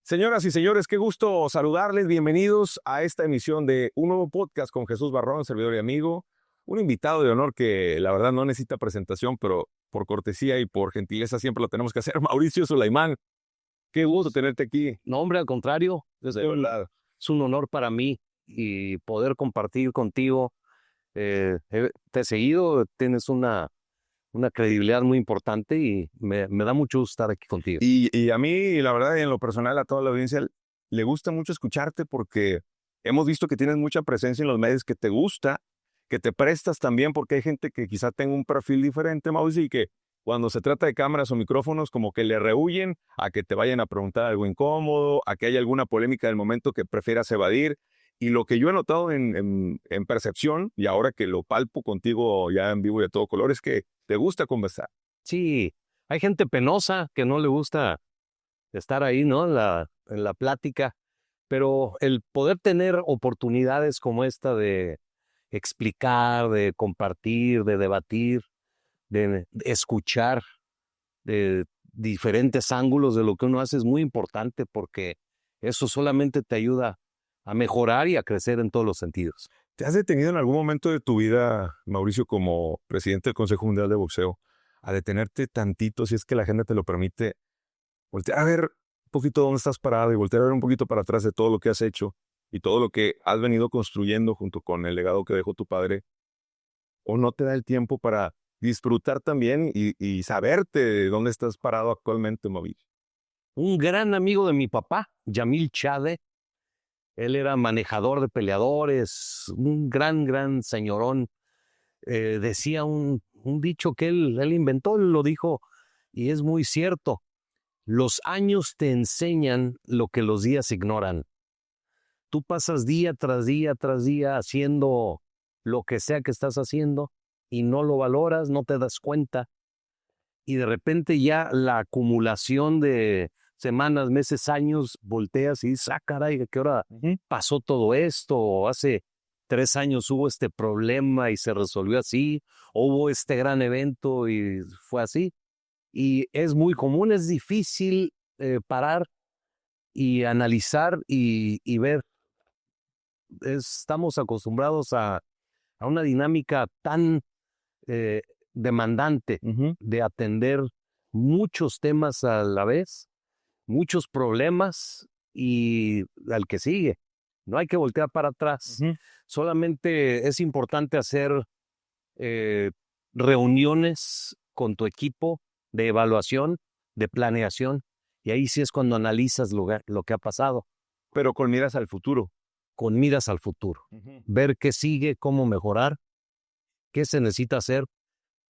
Señoras y señores, qué gusto saludarles. Bienvenidos a esta emisión de un nuevo podcast con Jesús Barrón, servidor y amigo. Un invitado de honor que la verdad no necesita presentación, pero por cortesía y por gentileza siempre lo tenemos que hacer. Mauricio Sulaimán, qué gusto tenerte aquí. No, hombre, al contrario, es un honor para mí y poder compartir contigo. Te he seguido, tienes una credibilidad muy importante y me da mucho gusto estar aquí contigo. Y a mí, la verdad, y en lo personal, a toda la audiencia, le gusta mucho escucharte porque hemos visto que tienes mucha presencia en los medios, que te gusta, que te prestas también, porque hay gente que quizá tenga un perfil diferente, Mauricio, y que cuando se trata de cámaras o micrófonos, como que le rehuyen a que te vayan a preguntar algo incómodo, a que haya alguna polémica del momento que prefieras evadir. Y lo que yo he notado en percepción, y ahora que lo palpo contigo ya en vivo y a todo color, es que te gusta conversar. Sí, hay gente penosa que no le gusta estar ahí, ¿no? En la plática, pero el poder tener oportunidades como esta de explicar, de compartir, de debatir, de escuchar de diferentes ángulos de lo que uno hace es muy importante porque eso solamente te ayuda a mejorar y a crecer en todos los sentidos. ¿Te has detenido en algún momento de tu vida, Mauricio, como presidente del Consejo Mundial de Boxeo, a detenerte tantito, si es que la agenda te lo permite, voltear a ver un poquito dónde estás parado y voltear a ver un poquito para atrás de todo lo que has hecho y todo lo que has venido construyendo junto con el legado que dejó tu padre? ¿O no te da el tiempo para disfrutar también y saberte de dónde estás parado actualmente, Mauricio? Un gran amigo de mi papá, Yamil Chade, él era manejador de peleadores, un gran señorón. Decía un dicho que él inventó, él lo dijo y es muy cierto. Los años te enseñan lo que los días ignoran. Tú pasas día tras día haciendo lo que sea que estás haciendo y no lo valoras, no te das cuenta. Y de repente ya la acumulación de semanas, meses, años, volteas y dices, caray, ¿a qué hora pasó todo esto? O hace 3 años hubo este problema y se resolvió así, o hubo este gran evento y fue así. Y es muy común, es difícil parar y analizar y ver. Estamos acostumbrados a una dinámica tan eh, demandante de atender muchos temas a la vez, muchos problemas y al que sigue. No hay que voltear para atrás. Solamente es importante hacer eh, reuniones con tu equipo de evaluación, de planeación, y ahí sí es cuando analizas lo que ha pasado. Pero con miras al futuro. Con miras al futuro. Ver qué sigue, cómo mejorar, qué se necesita hacer,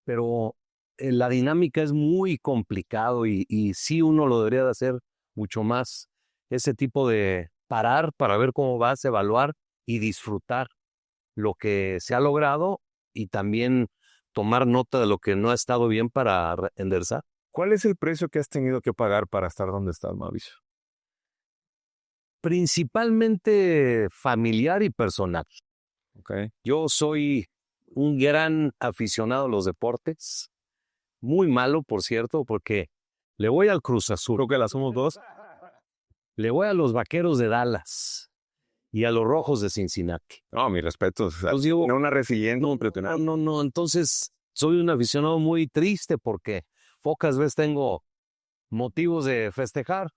pero la dinámica es muy complicado y sí uno lo debería de hacer mucho más. Ese tipo de parar para ver cómo vas, evaluar y disfrutar lo que se ha logrado y también tomar nota de lo que no ha estado bien para enderezar. ¿Cuál es el precio que has tenido que pagar para estar donde estás, Mauricio? Principalmente familiar y personal. Okay. Yo soy un gran aficionado a los deportes, muy malo, por cierto, porque le voy al Cruz Azul. Creo que la somos dos. Le voy a los Vaqueros de Dallas y a los Rojos de Cincinnati. No, mi respeto. O sea, Los digo, una resiliente no, impresionante. no. Entonces, soy un aficionado muy triste porque pocas veces tengo motivos de festejar.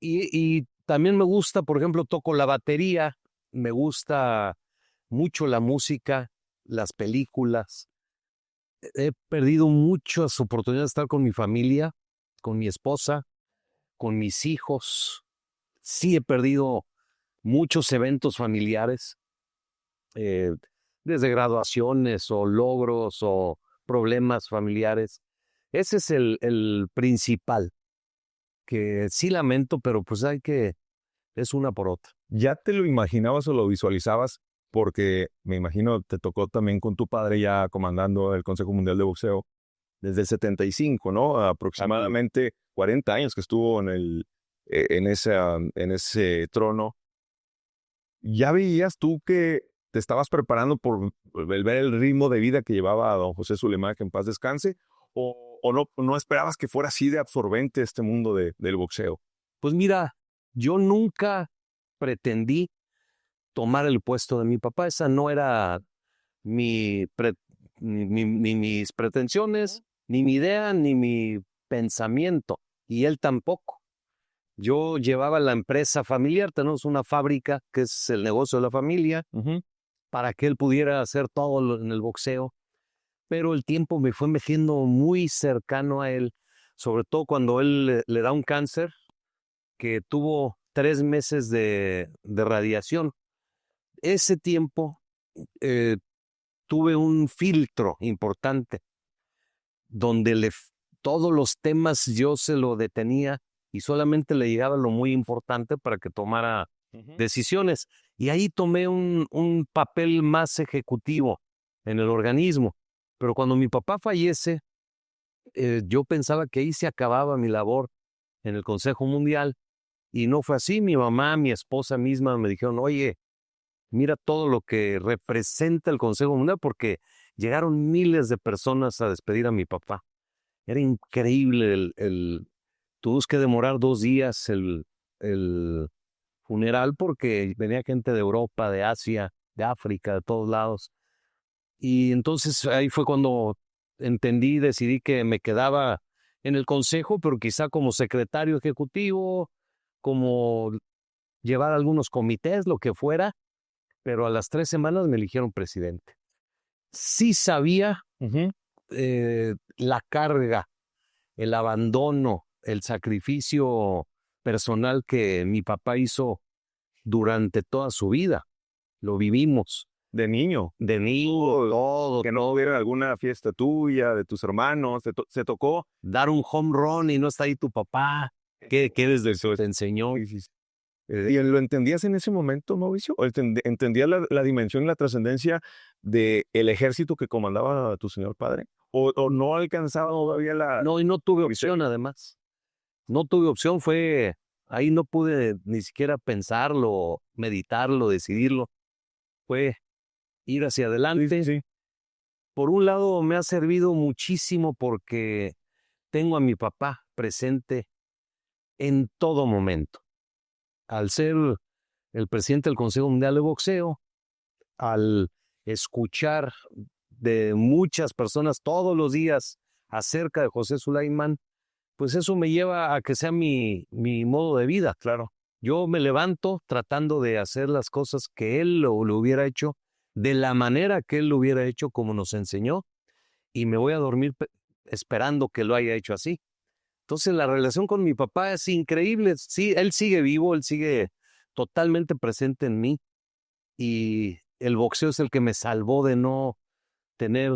Y también me gusta, por ejemplo, toco la batería, me gusta mucho la música, las películas. He perdido muchas oportunidades de estar con mi familia, con mi esposa, con mis hijos. Sí he perdido muchos eventos familiares, desde graduaciones o logros o problemas familiares. Ese es el principal, que sí lamento, pero pues es una por otra. ¿Ya te lo imaginabas o lo visualizabas? Porque me imagino te tocó también con tu padre ya comandando el Consejo Mundial de Boxeo desde el 75, ¿no? Aproximadamente 40 años que estuvo en ese trono. ¿Ya veías tú que te estabas preparando por ver el ritmo de vida que llevaba a don José Suleiman, que en paz descanse? ¿O no esperabas que fuera así de absorbente este mundo del boxeo? Pues mira, Yo nunca pretendí tomar el puesto de mi papá. Esa no era mi pre- ni mis pretensiones, ni mi idea, ni mi pensamiento. Y él tampoco. Yo llevaba la empresa familiar, tenemos una fábrica que es el negocio de la familia, para que él pudiera hacer todo en el boxeo. Pero el tiempo me fue metiendo muy cercano a él, sobre todo cuando él le da un cáncer que tuvo 3 meses de radiación. Ese tiempo eh, tuve un filtro importante donde todos los temas yo se lo detenía y solamente le llegaba lo muy importante para que tomara decisiones. Y ahí tomé un papel más ejecutivo en el organismo. Pero cuando mi papá fallece, yo pensaba que ahí se acababa mi labor en el Consejo Mundial y no fue así. Mi mamá, mi esposa misma me dijeron, oye, mira todo lo que representa el Consejo Mundial, porque llegaron miles de personas a despedir a mi papá. Era increíble tuvimos que demorar 2 días el funeral porque venía gente de Europa, de Asia, de África, de todos lados. Y entonces ahí fue cuando entendí, decidí que me quedaba en el consejo, pero quizá como secretario ejecutivo, como llevar algunos comités, lo que fuera, pero a las 3 semanas me eligieron presidente. Sí sabía la carga, el abandono, el sacrificio personal que mi papá hizo durante toda su vida. Lo vivimos. De niño. De niño, todo. Que no hubiera alguna fiesta tuya, de tus hermanos, se tocó. Dar un home run y no está ahí tu papá. ¿Qué desde eso te enseñó? ¿Y lo entendías en ese momento, Mauricio? ¿O entendías la dimensión y la trascendencia del ejército que comandaba tu señor padre? ¿O no alcanzaba todavía la...? No, y no tuve opción además. No tuve opción, ahí no pude ni siquiera pensarlo, meditarlo, decidirlo. Fue ir hacia adelante. Sí. Por un lado me ha servido muchísimo porque tengo a mi papá presente en todo momento. Al ser el presidente del Consejo Mundial de Boxeo, al escuchar de muchas personas todos los días acerca de José Sulaimán, pues eso me lleva a que sea mi modo de vida. Claro. Yo me levanto tratando de hacer las cosas que él lo hubiera hecho, de la manera que él lo hubiera hecho, como nos enseñó, y me voy a dormir esperando que lo haya hecho así. Entonces la relación con mi papá es increíble. Sí, él sigue vivo, él sigue totalmente presente en mí, y el boxeo es el que me salvó de no tener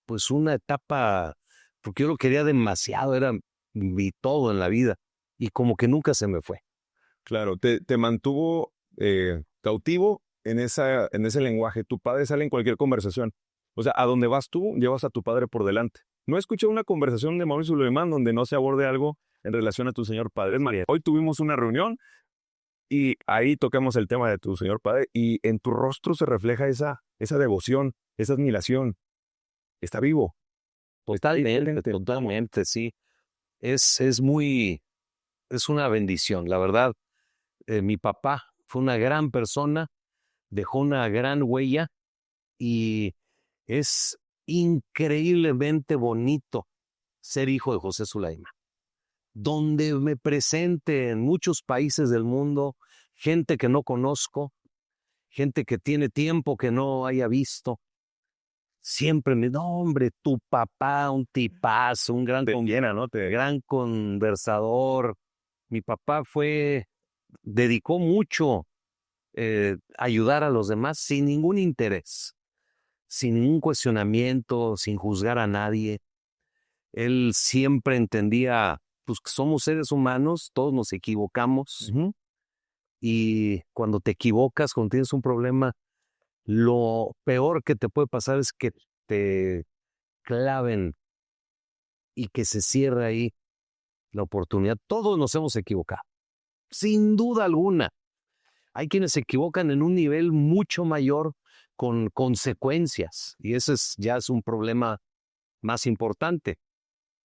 pues una etapa, porque yo lo quería demasiado, era mi todo en la vida, y como que nunca se me fue. Claro, te mantuvo cautivo en ese lenguaje. Tu padre sale en cualquier conversación. O sea, a donde vas tú, llevas a tu padre por delante. No escuché una conversación de Mauricio Suleiman donde no se aborde algo en relación a tu señor padre. Es más, hoy tuvimos una reunión y ahí tocamos el tema de tu señor padre y en tu rostro se refleja esa devoción, esa admiración. Está vivo. Totalmente, sí. Es una bendición, la verdad. Mi papá fue una gran persona, dejó una gran huella y es increíblemente bonito ser hijo de José Sulaimán. Donde me presente en muchos países del mundo, gente que no conozco, gente que tiene tiempo que no haya visto, siempre no, hombre, tu papá, un tipazo, un gran, gran conversador. Mi papá dedicó mucho a ayudar a los demás sin ningún interés, sin ningún cuestionamiento, sin juzgar a nadie. Él siempre entendía, pues, que somos seres humanos, todos nos equivocamos, y cuando te equivocas, cuando tienes un problema, lo peor que te puede pasar es que te claven y que se cierre ahí la oportunidad. Todos nos hemos equivocado, sin duda alguna. Hay quienes se equivocan en un nivel mucho mayor con consecuencias, y ese ya es un problema más importante.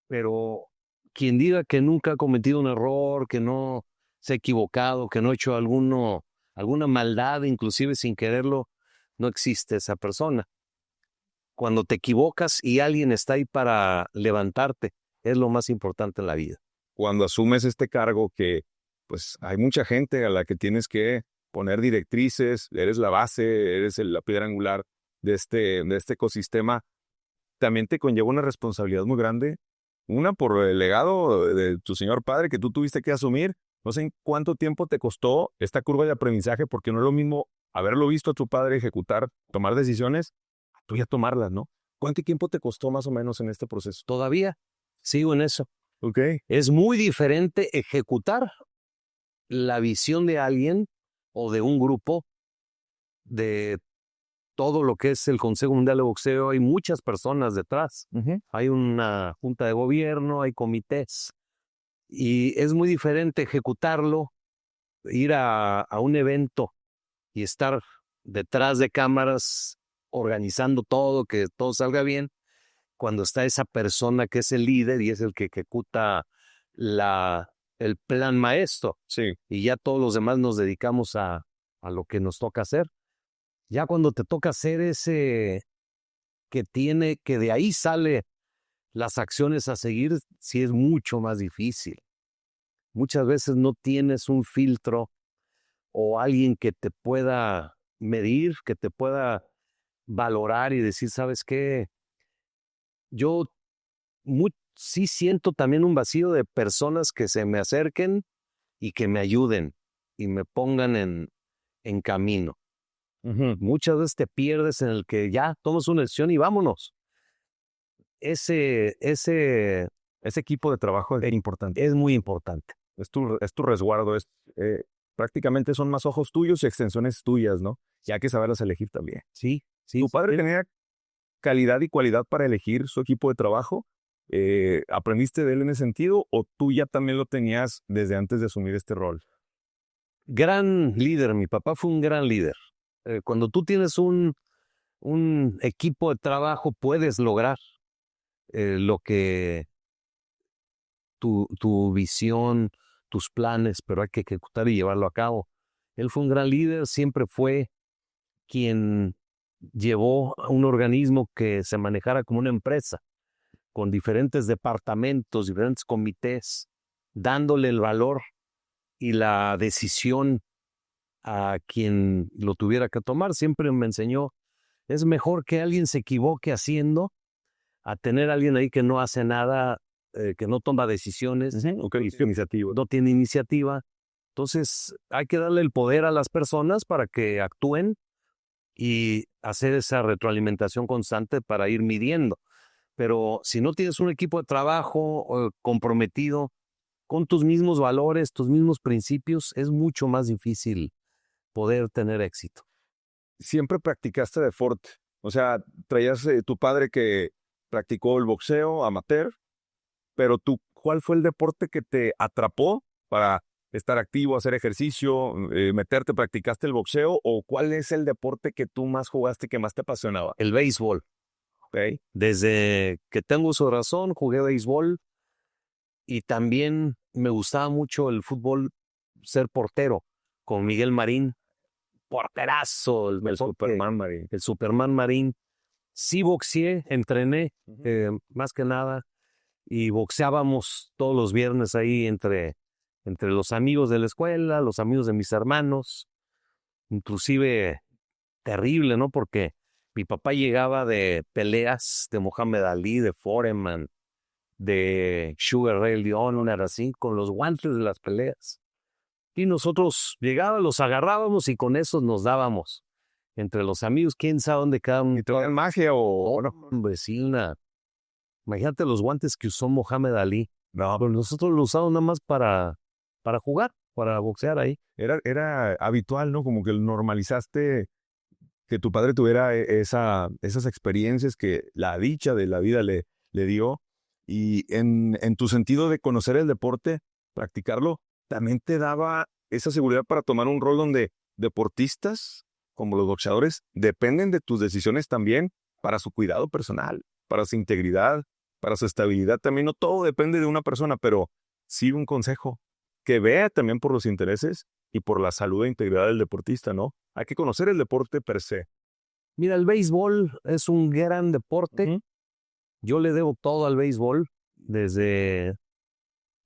Pero quien diga que nunca ha cometido un error, que no se ha equivocado, que no ha hecho alguna maldad, inclusive sin quererlo, no existe esa persona. Cuando te equivocas y alguien está ahí para levantarte, es lo más importante en la vida. Cuando asumes este cargo que pues hay mucha gente a la que tienes que poner directrices, eres la base, eres la piedra angular de este ecosistema, también te conlleva una responsabilidad muy grande. Una por el legado de tu señor padre que tú tuviste que asumir. No sé en cuánto tiempo te costó esta curva de aprendizaje, porque no es lo mismo haberlo visto a tu padre ejecutar, tomar decisiones, a tú ya tomarlas, ¿no? ¿Cuánto tiempo te costó más o menos en este proceso? Todavía sigo en eso. Ok. Es muy diferente ejecutar la visión de alguien o de un grupo, de todo lo que es el Consejo Mundial de Boxeo. Hay muchas personas detrás. Hay una junta de gobierno, hay comités. Y es muy diferente ejecutarlo, ir a un evento y estar detrás de cámaras organizando todo, que todo salga bien, cuando está esa persona que es el líder y es el que ejecuta el plan maestro. Sí. Y ya todos los demás nos dedicamos a lo que nos toca hacer. Ya cuando te toca hacer ese que de ahí sale las acciones a seguir, sí es mucho más difícil. Muchas veces no tienes un filtro o alguien que te pueda medir, que te pueda valorar y decir, ¿sabes qué? Yo sí siento también un vacío de personas que se me acerquen y que me ayuden y me pongan en camino. Muchas veces te pierdes en el que ya tomas una decisión y vámonos. Ese equipo de trabajo es importante. es muy importante. Es tu resguardo. Prácticamente son más ojos tuyos y extensiones tuyas, ¿no? Y hay que saberlas elegir también. Sí. ¿Tu padre tenía calidad y cualidad para elegir su equipo de trabajo? ¿Aprendiste de él en ese sentido o tú ya también lo tenías desde antes de asumir este rol? Gran líder, mi papá fue un gran líder. Cuando tú tienes un equipo de trabajo, puedes lograr lo que tu visión, tus planes, pero hay que ejecutar y llevarlo a cabo. Él fue un gran líder, siempre fue quien llevó a un organismo que se manejara como una empresa, con diferentes departamentos, diferentes comités, dándole el valor y la decisión a quien lo tuviera que tomar. Siempre me enseñó, es mejor que alguien se equivoque haciendo a tener a alguien ahí que no hace nada, que no toma decisiones, no tiene iniciativa. Entonces hay que darle el poder a las personas para que actúen y hacer esa retroalimentación constante para ir midiendo. Pero si no tienes un equipo de trabajo comprometido con tus mismos valores, tus mismos principios, es mucho más difícil poder tener éxito. Siempre practicaste deporte. O sea, traías tu padre que practicó el boxeo amateur, pero tú, ¿cuál fue el deporte que te atrapó para estar activo, hacer ejercicio, meterte? ¿Practicaste el boxeo o cuál es el deporte que tú más jugaste y que más te apasionaba? El béisbol. Okay. Desde que tengo uso de razón, jugué béisbol y también me gustaba mucho el fútbol, ser portero, con Miguel Marín, porterazo, el Superman Marín. El Superman Marín. Sí boxeé, entrené, más que nada, y boxeábamos todos los viernes ahí entre los amigos de la escuela, los amigos de mis hermanos, inclusive terrible, ¿no? Porque mi papá llegaba de peleas de Mohamed Ali, de Foreman, de Sugar Ray Leonard, así, con los guantes de las peleas. Y nosotros llegábamos, los agarrábamos y con esos nos dábamos. Entre los amigos, quién sabe dónde cada uno. ¿Y te magia o no? Vecina. Imagínate los guantes que usó Mohamed Ali. No. Pero nosotros los usamos nada más para jugar, para boxear ahí. Era habitual, ¿no? Como que normalizaste que tu padre tuviera esas experiencias que la dicha de la vida le dio. Y en tu sentido de conocer el deporte, practicarlo, también te daba esa seguridad para tomar un rol donde deportistas, como los boxeadores, dependen de tus decisiones también para su cuidado personal, para su integridad, para su estabilidad también. No todo depende de una persona, pero sí un consejo. que vea también por los intereses y por la salud e integridad del deportista, ¿no? Hay que conocer el deporte per se. Mira, el béisbol es un gran deporte. Ujú. Yo le debo todo al béisbol. Desde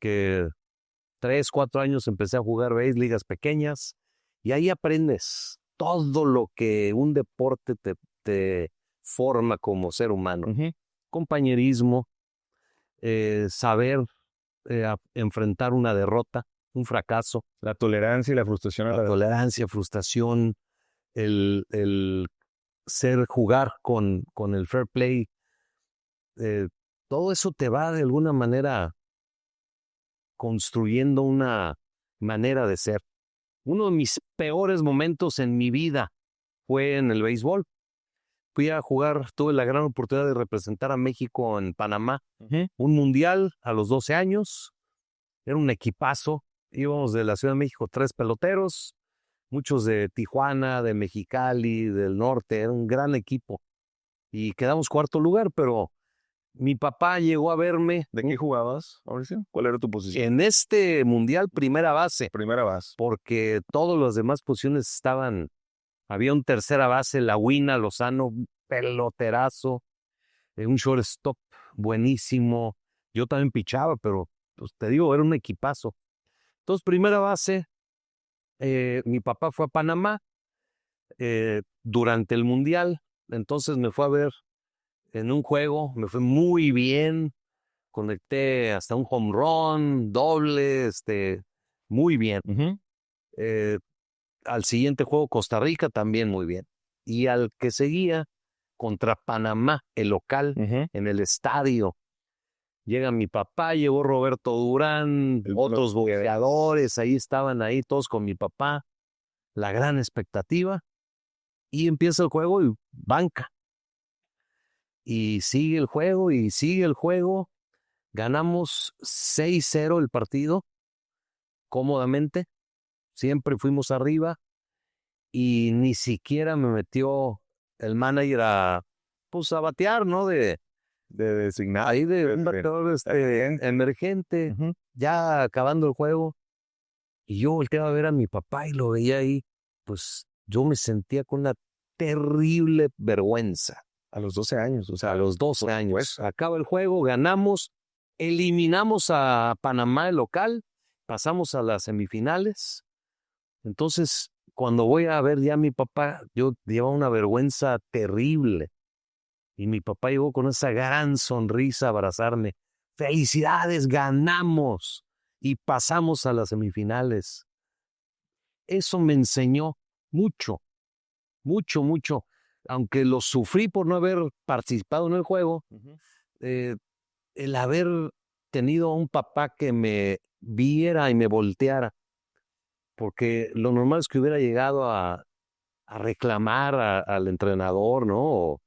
que 3, 4 años empecé a jugar béisbol, ligas pequeñas, y ahí aprendes todo lo que un deporte te forma como ser humano. Ujú. Compañerismo, saber enfrentar una derrota, un fracaso, La tolerancia y la frustración a la tolerancia, frustración, el jugar con el fair play, todo eso te va de alguna manera construyendo una manera de ser. Uno de mis peores momentos en mi vida fue en el béisbol. Fui a jugar, tuve la gran oportunidad de representar a México en Panamá, un mundial a los 12 años. Era un equipazo. Íbamos de la Ciudad de México 3 peloteros, muchos de Tijuana, de Mexicali, del norte. Era un gran equipo. Y quedamos cuarto lugar, pero mi papá llegó a verme. ¿De qué jugabas, Mauricio? ¿Cuál era tu posición? En este mundial, primera base, Primera base. porque todas las demás posiciones estaban. Había un tercera base, Lagüina, Lozano, un peloterazo, un shortstop buenísimo. Yo también pichaba, pero pues, te digo, era un equipazo. Entonces, primera base, mi papá fue a Panamá durante el mundial. Entonces me fue a ver en un juego, me fue muy bien. Conecté hasta un home run, doble, muy bien. Ujú. Al siguiente juego, Costa Rica, también muy bien. Y al que seguía, contra Panamá, el local, Ujú. en el estadio. Llega mi papá, llegó Roberto Durán, otros boxeadores, ahí estaban ahí todos con mi papá. La gran expectativa. Y empieza el juego y banca. Y sigue el juego y sigue el juego. Ganamos 6-0 el partido, cómodamente. Siempre fuimos arriba. Y ni siquiera me metió el manager pues a batear, ¿no? De designar. Ahí de un bateador emergente, Ujú. ya acabando el juego. Y yo volteaba a ver a mi papá y lo veía ahí. Pues yo me sentía con una terrible vergüenza. A los 12 años, o sea, A los 12 años. Acaba el juego, ganamos, eliminamos a Panamá, el local, pasamos a las semifinales. Entonces, cuando voy a ver ya a mi papá, yo llevaba una vergüenza terrible. Y mi papá llegó con esa gran sonrisa a abrazarme. ¡Felicidades! ¡Ganamos! Y pasamos a las semifinales. Eso me enseñó mucho, mucho, mucho. Aunque lo sufrí por no haber participado en el juego, Ujú. el haber tenido a un papá que me viera y me volteara, porque lo normal es que hubiera llegado a reclamar al entrenador, ¿no?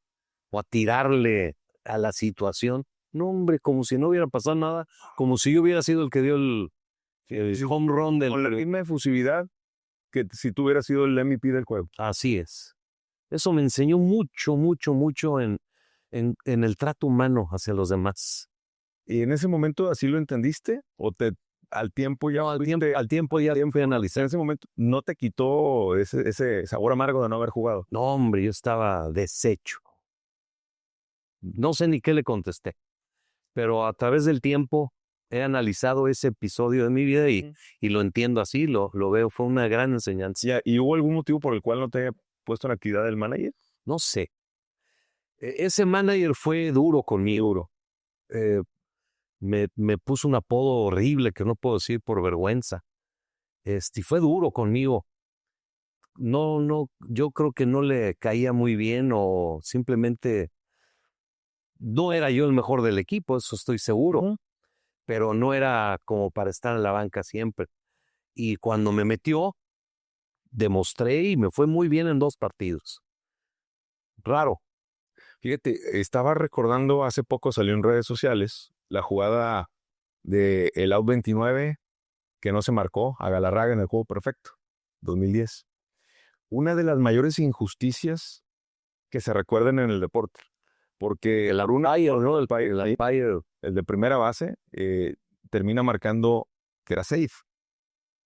O a tirarle a la situación. No, hombre, como si no hubiera pasado nada, como si yo hubiera sido el que dio el home run Con la misma efusividad que si tú hubieras sido el MVP del juego. Así es. Eso me enseñó mucho, mucho, mucho en el trato humano hacia los demás. ¿Y en ese momento así lo entendiste? ¿O al tiempo ya No, al fuiste- tiempo ya fui a en analizar. ese momento no te quitó ese sabor amargo de no haber jugado? No, hombre, yo estaba deshecho. No sé ni qué le contesté, pero a través del tiempo he analizado ese episodio de mi vida y lo entiendo así, lo veo, fue una gran enseñanza. Ya, ¿y hubo algún motivo por el cual no te haya puesto en la actividad del manager? No sé. Ese manager fue duro conmigo. Me puso un apodo horrible que no puedo decir por vergüenza. Y fue duro conmigo. No, yo creo que no le caía muy bien o simplemente no era yo el mejor del equipo, eso estoy seguro, Ujú. pero no era como para estar en la banca siempre. Y cuando me metió, demostré y me fue muy bien en 2 partidos. Raro. Fíjate, estaba recordando, hace poco salió en redes sociales la jugada de el out 29 que no se marcó a Galarraga en el juego perfecto, 2010. Una de las mayores injusticias que se recuerden en el deporte, porque El por una umpire, ¿no? el El umpire. el de primera base termina marcando que era safe.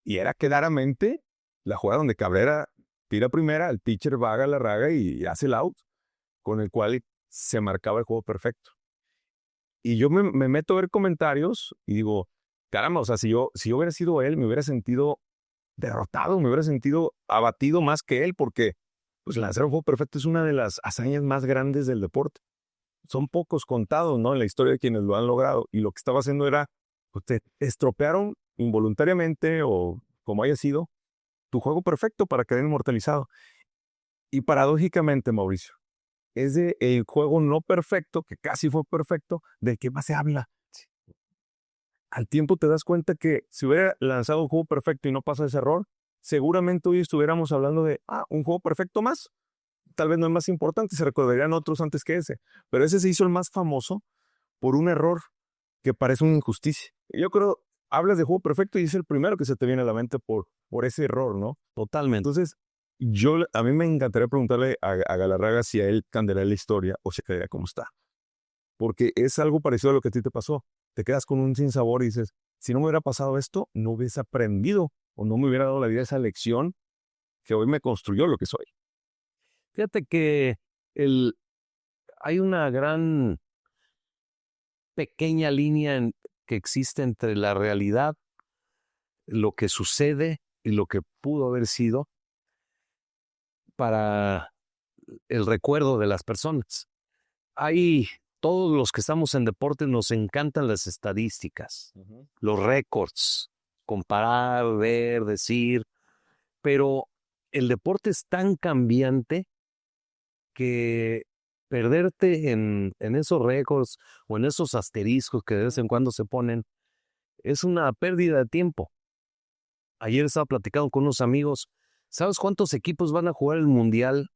Y era claramente la jugada donde Cabrera tira primera, el pitcher vaga la raga y hace el out, con el cual se marcaba el juego perfecto. Y yo me meto a ver comentarios y digo, caramba, o sea, si yo hubiera sido él, me hubiera sentido derrotado, me hubiera sentido abatido más que él, porque pues lanzar un juego perfecto es una de las hazañas más grandes del deporte. Son pocos contados, ¿no? En la historia de quienes lo han logrado. Y lo que estaba haciendo era, pues te estropearon involuntariamente o como haya sido, tu juego perfecto para quedar inmortalizado. Y paradójicamente, Mauricio, es de el juego no perfecto, que casi fue perfecto, del que más se habla. Al tiempo te das cuenta que si hubiera lanzado un juego perfecto y no pasa ese error, seguramente hoy estuviéramos hablando de, un juego perfecto más. Tal vez no es más importante, se recordarían otros antes que ese. Pero ese se hizo el más famoso por un error que parece una injusticia. Yo creo, hablas de juego perfecto y es el primero que se te viene a la mente por ese error, ¿no? Totalmente. Entonces, a mí me encantaría preguntarle a Galarraga si a él cambiaría la historia o se quedaría como está. Porque es algo parecido a lo que a ti te pasó. Te quedas con un sinsabor y dices, si no me hubiera pasado esto, no hubiese aprendido o no me hubiera dado la vida esa lección que hoy me construyó lo que soy. Fíjate que hay una gran pequeña línea que existe entre la realidad, lo que sucede y lo que pudo haber sido para el recuerdo de las personas. Todos los que estamos en deporte nos encantan las estadísticas, los récords, comparar, ver, decir, pero el deporte es tan cambiante que perderte en esos récords o en esos asteriscos que de vez en cuando se ponen es una pérdida de tiempo. Ayer estaba platicando con unos amigos. ¿Sabes cuántos equipos van a jugar el Mundial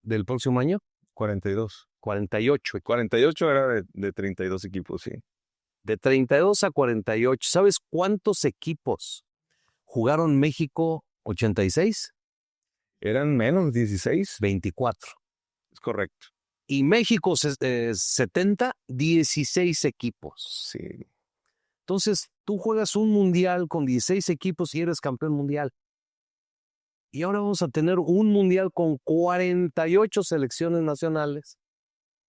del próximo año? 42. 48. 48 era de 32 equipos, sí. De 32 a 48. ¿Sabes cuántos equipos jugaron México 86? Eran menos 16. 24. Es correcto. Y México 70, 16 equipos. Sí. Entonces, tú juegas un mundial con 16 equipos y eres campeón mundial. Y ahora vamos a tener un mundial con 48 selecciones nacionales.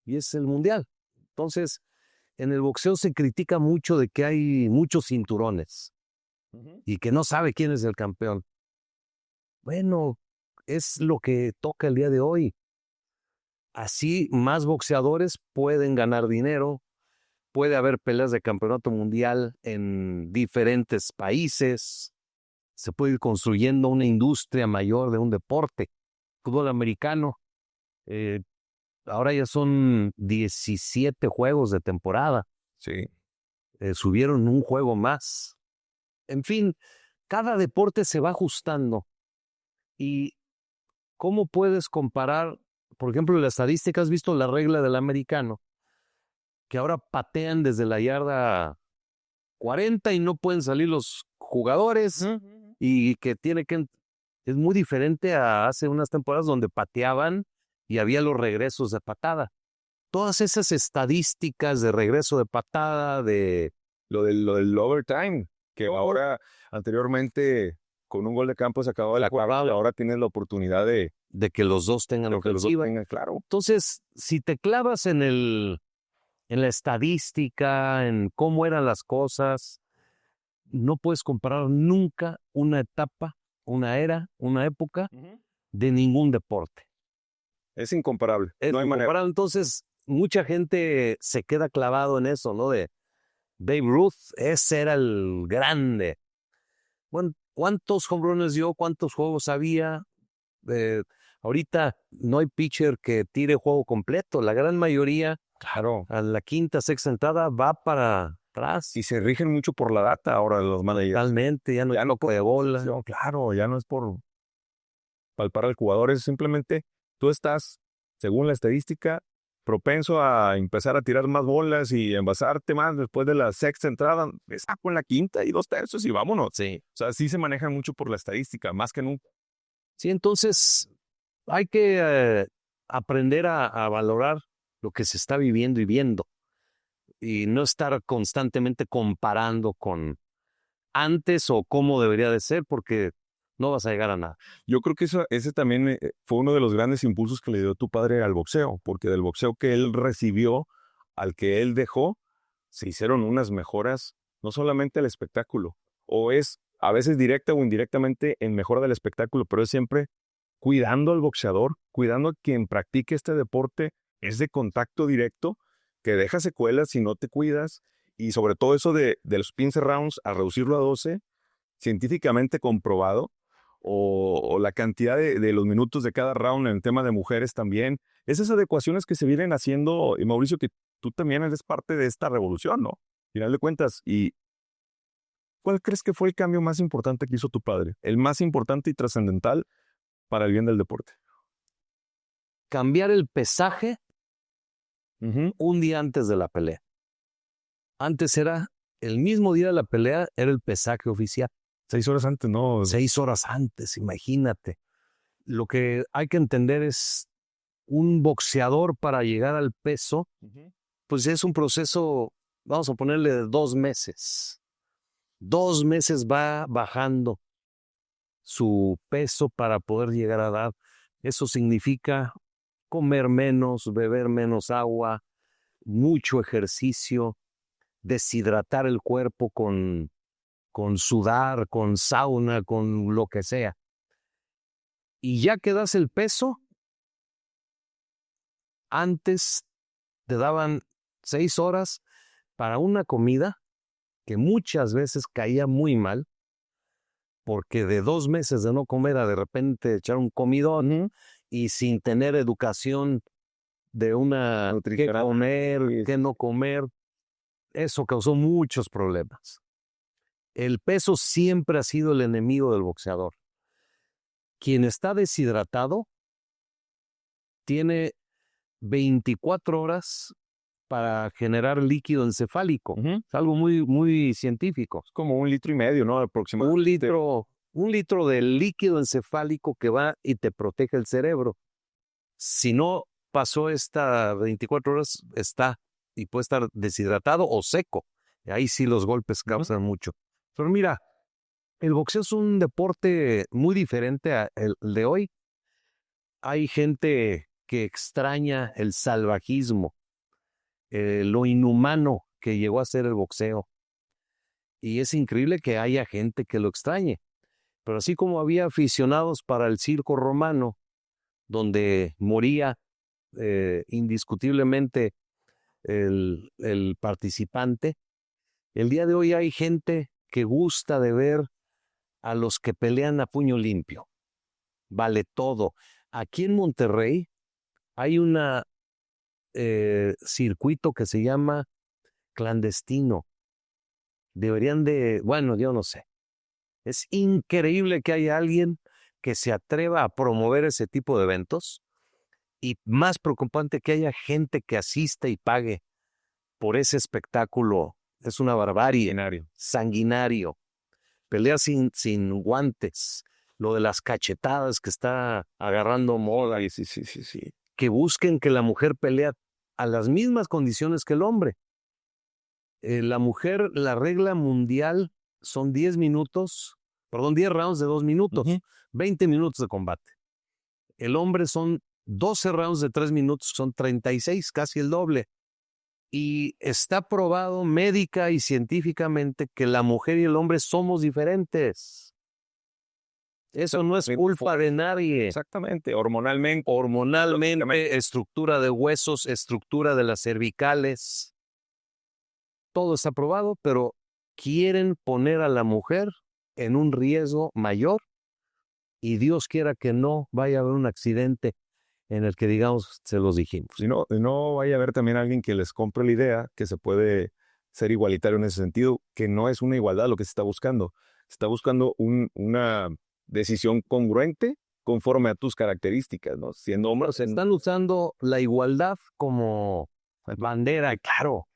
Y es el mundial. Entonces, en el boxeo se critica mucho de que hay muchos cinturones y que no sabe quién es el campeón. Bueno, es lo que toca el día de hoy. Así más boxeadores pueden ganar dinero, puede haber peleas de campeonato mundial en diferentes países, se puede ir construyendo una industria mayor de un deporte. Fútbol americano, ahora ya son 17 juegos de temporada. Sí. Subieron un juego más. En fin, cada deporte se va ajustando. ¿Y cómo puedes comparar, por ejemplo, la estadística? ¿Has visto la regla del americano? Que ahora patean desde la yarda 40 y no pueden salir los jugadores y que es muy diferente a hace unas temporadas donde pateaban y había los regresos de patada. Todas esas estadísticas de regreso de patada, de lo del overtime, que ahora anteriormente con un gol de campo se acababa el juego, ahora tienes la oportunidad de que los dos tengan ofensiva. Claro. Entonces, si te clavas en la estadística, en cómo eran las cosas, no puedes comparar nunca una etapa, una era, una época de ningún deporte. Es incomparable. Es no hay incomparable. manera. Entonces, mucha gente se queda clavado en eso, ¿no? De Babe Ruth, ese era el grande. Bueno, ¿cuántos home runs dio? ¿Cuántos juegos había? Ahorita no hay pitcher que tire juego completo. La gran mayoría, claro, a la quinta, sexta entrada va para atrás. Y se rigen mucho por la data ahora de los managers. Totalmente, ya no de bola. Claro, ya no es por palpar al jugador, es simplemente tú estás, según la estadística, propenso a empezar a tirar más bolas y envasarte más después de la sexta entrada. Me saco en la quinta y 2/3 y vámonos. Sí. O sea, sí se manejan mucho por la estadística, más que nunca. Sí, entonces hay que aprender a valorar lo que se está viviendo y viendo y no estar constantemente comparando con antes o cómo debería de ser, porque no vas a llegar a nada. Yo creo que ese también fue uno de los grandes impulsos que le dio tu padre al boxeo, porque del boxeo que él recibió al que él dejó, se hicieron unas mejoras, no solamente al espectáculo, o es a veces directa o indirectamente en mejora del espectáculo, pero es siempre cuidando al boxeador, cuidando a quien practique este deporte, es de contacto directo, que deja secuelas si no te cuidas, y sobre todo eso de los 15 rounds, a reducirlo a 12, científicamente comprobado, o la cantidad de los minutos de cada round en el tema de mujeres también. Esas adecuaciones que se vienen haciendo, y Mauricio, que tú también eres parte de esta revolución, ¿no? Final de cuentas, ¿y cuál crees que fue el cambio más importante que hizo tu padre? El más importante y trascendental para el bien del deporte. Cambiar el pesaje Uh-huh. un día antes de la pelea. Antes era el mismo día de la pelea, era el pesaje oficial. 6 horas antes, ¿no? 6 horas antes, imagínate. Lo que hay que entender es un boxeador para llegar al peso, pues es un proceso, vamos a ponerle de 2 meses. 2 meses va bajando su peso para poder llegar a dar. Eso significa comer menos, beber menos agua, mucho ejercicio, deshidratar el cuerpo con sudar, con sauna, con lo que sea. Y ya que das el peso, antes te daban 6 horas para una comida que muchas veces caía muy mal, porque de 2 meses de no comer a de repente echar un comidón y sin tener educación de qué comer, qué no comer, eso causó muchos problemas. El peso siempre ha sido el enemigo del boxeador. Quien está deshidratado tiene 24 horas para generar líquido encefálico. Es algo muy, muy científico. Es como 1,5 litros, ¿no? Aproximadamente. Un litro de líquido encefálico que va y te protege el cerebro. Si no pasó estas 24 horas, está y puede estar deshidratado o seco. Ahí sí los golpes causan mucho. Pero mira, el boxeo es un deporte muy diferente al de hoy. Hay gente que extraña el salvajismo, lo inhumano que llegó a ser el boxeo. Y es increíble que haya gente que lo extrañe. Pero así como había aficionados para el circo romano, donde moría indiscutiblemente el participante, el día de hoy hay gente que gusta de ver a los que pelean a puño limpio. Vale todo. Aquí en Monterrey hay un circuito que se llama clandestino. Deberían bueno, yo no sé. Es increíble que haya alguien que se atreva a promover ese tipo de eventos, y más preocupante que haya gente que asista y pague por ese espectáculo. Es una barbarie. Sanguinario. Pelea sin guantes. Lo de las cachetadas que está agarrando moda. Sí. Que busquen que la mujer pelea a las mismas condiciones que el hombre. La mujer, la regla mundial son 10 rounds de 2 minutos, 20 minutos de combate. El hombre son 12 rounds de 3 minutos, son 36, casi el doble. Y está probado médica y científicamente que la mujer y el hombre somos diferentes. Eso no es culpa de nadie. Exactamente, hormonalmente. Hormonalmente, estructura de huesos, estructura de las cervicales. Todo está probado, pero quieren poner a la mujer en un riesgo mayor, y Dios quiera que no vaya a haber un accidente en el que, digamos, se los dijimos. Y no vaya a haber también alguien que les compre la idea que se puede ser igualitario en ese sentido, que no es una igualdad lo que se está buscando. Se está buscando una decisión congruente conforme a tus características, ¿no? Siendo hombres. Están usando la igualdad como bandera, claro.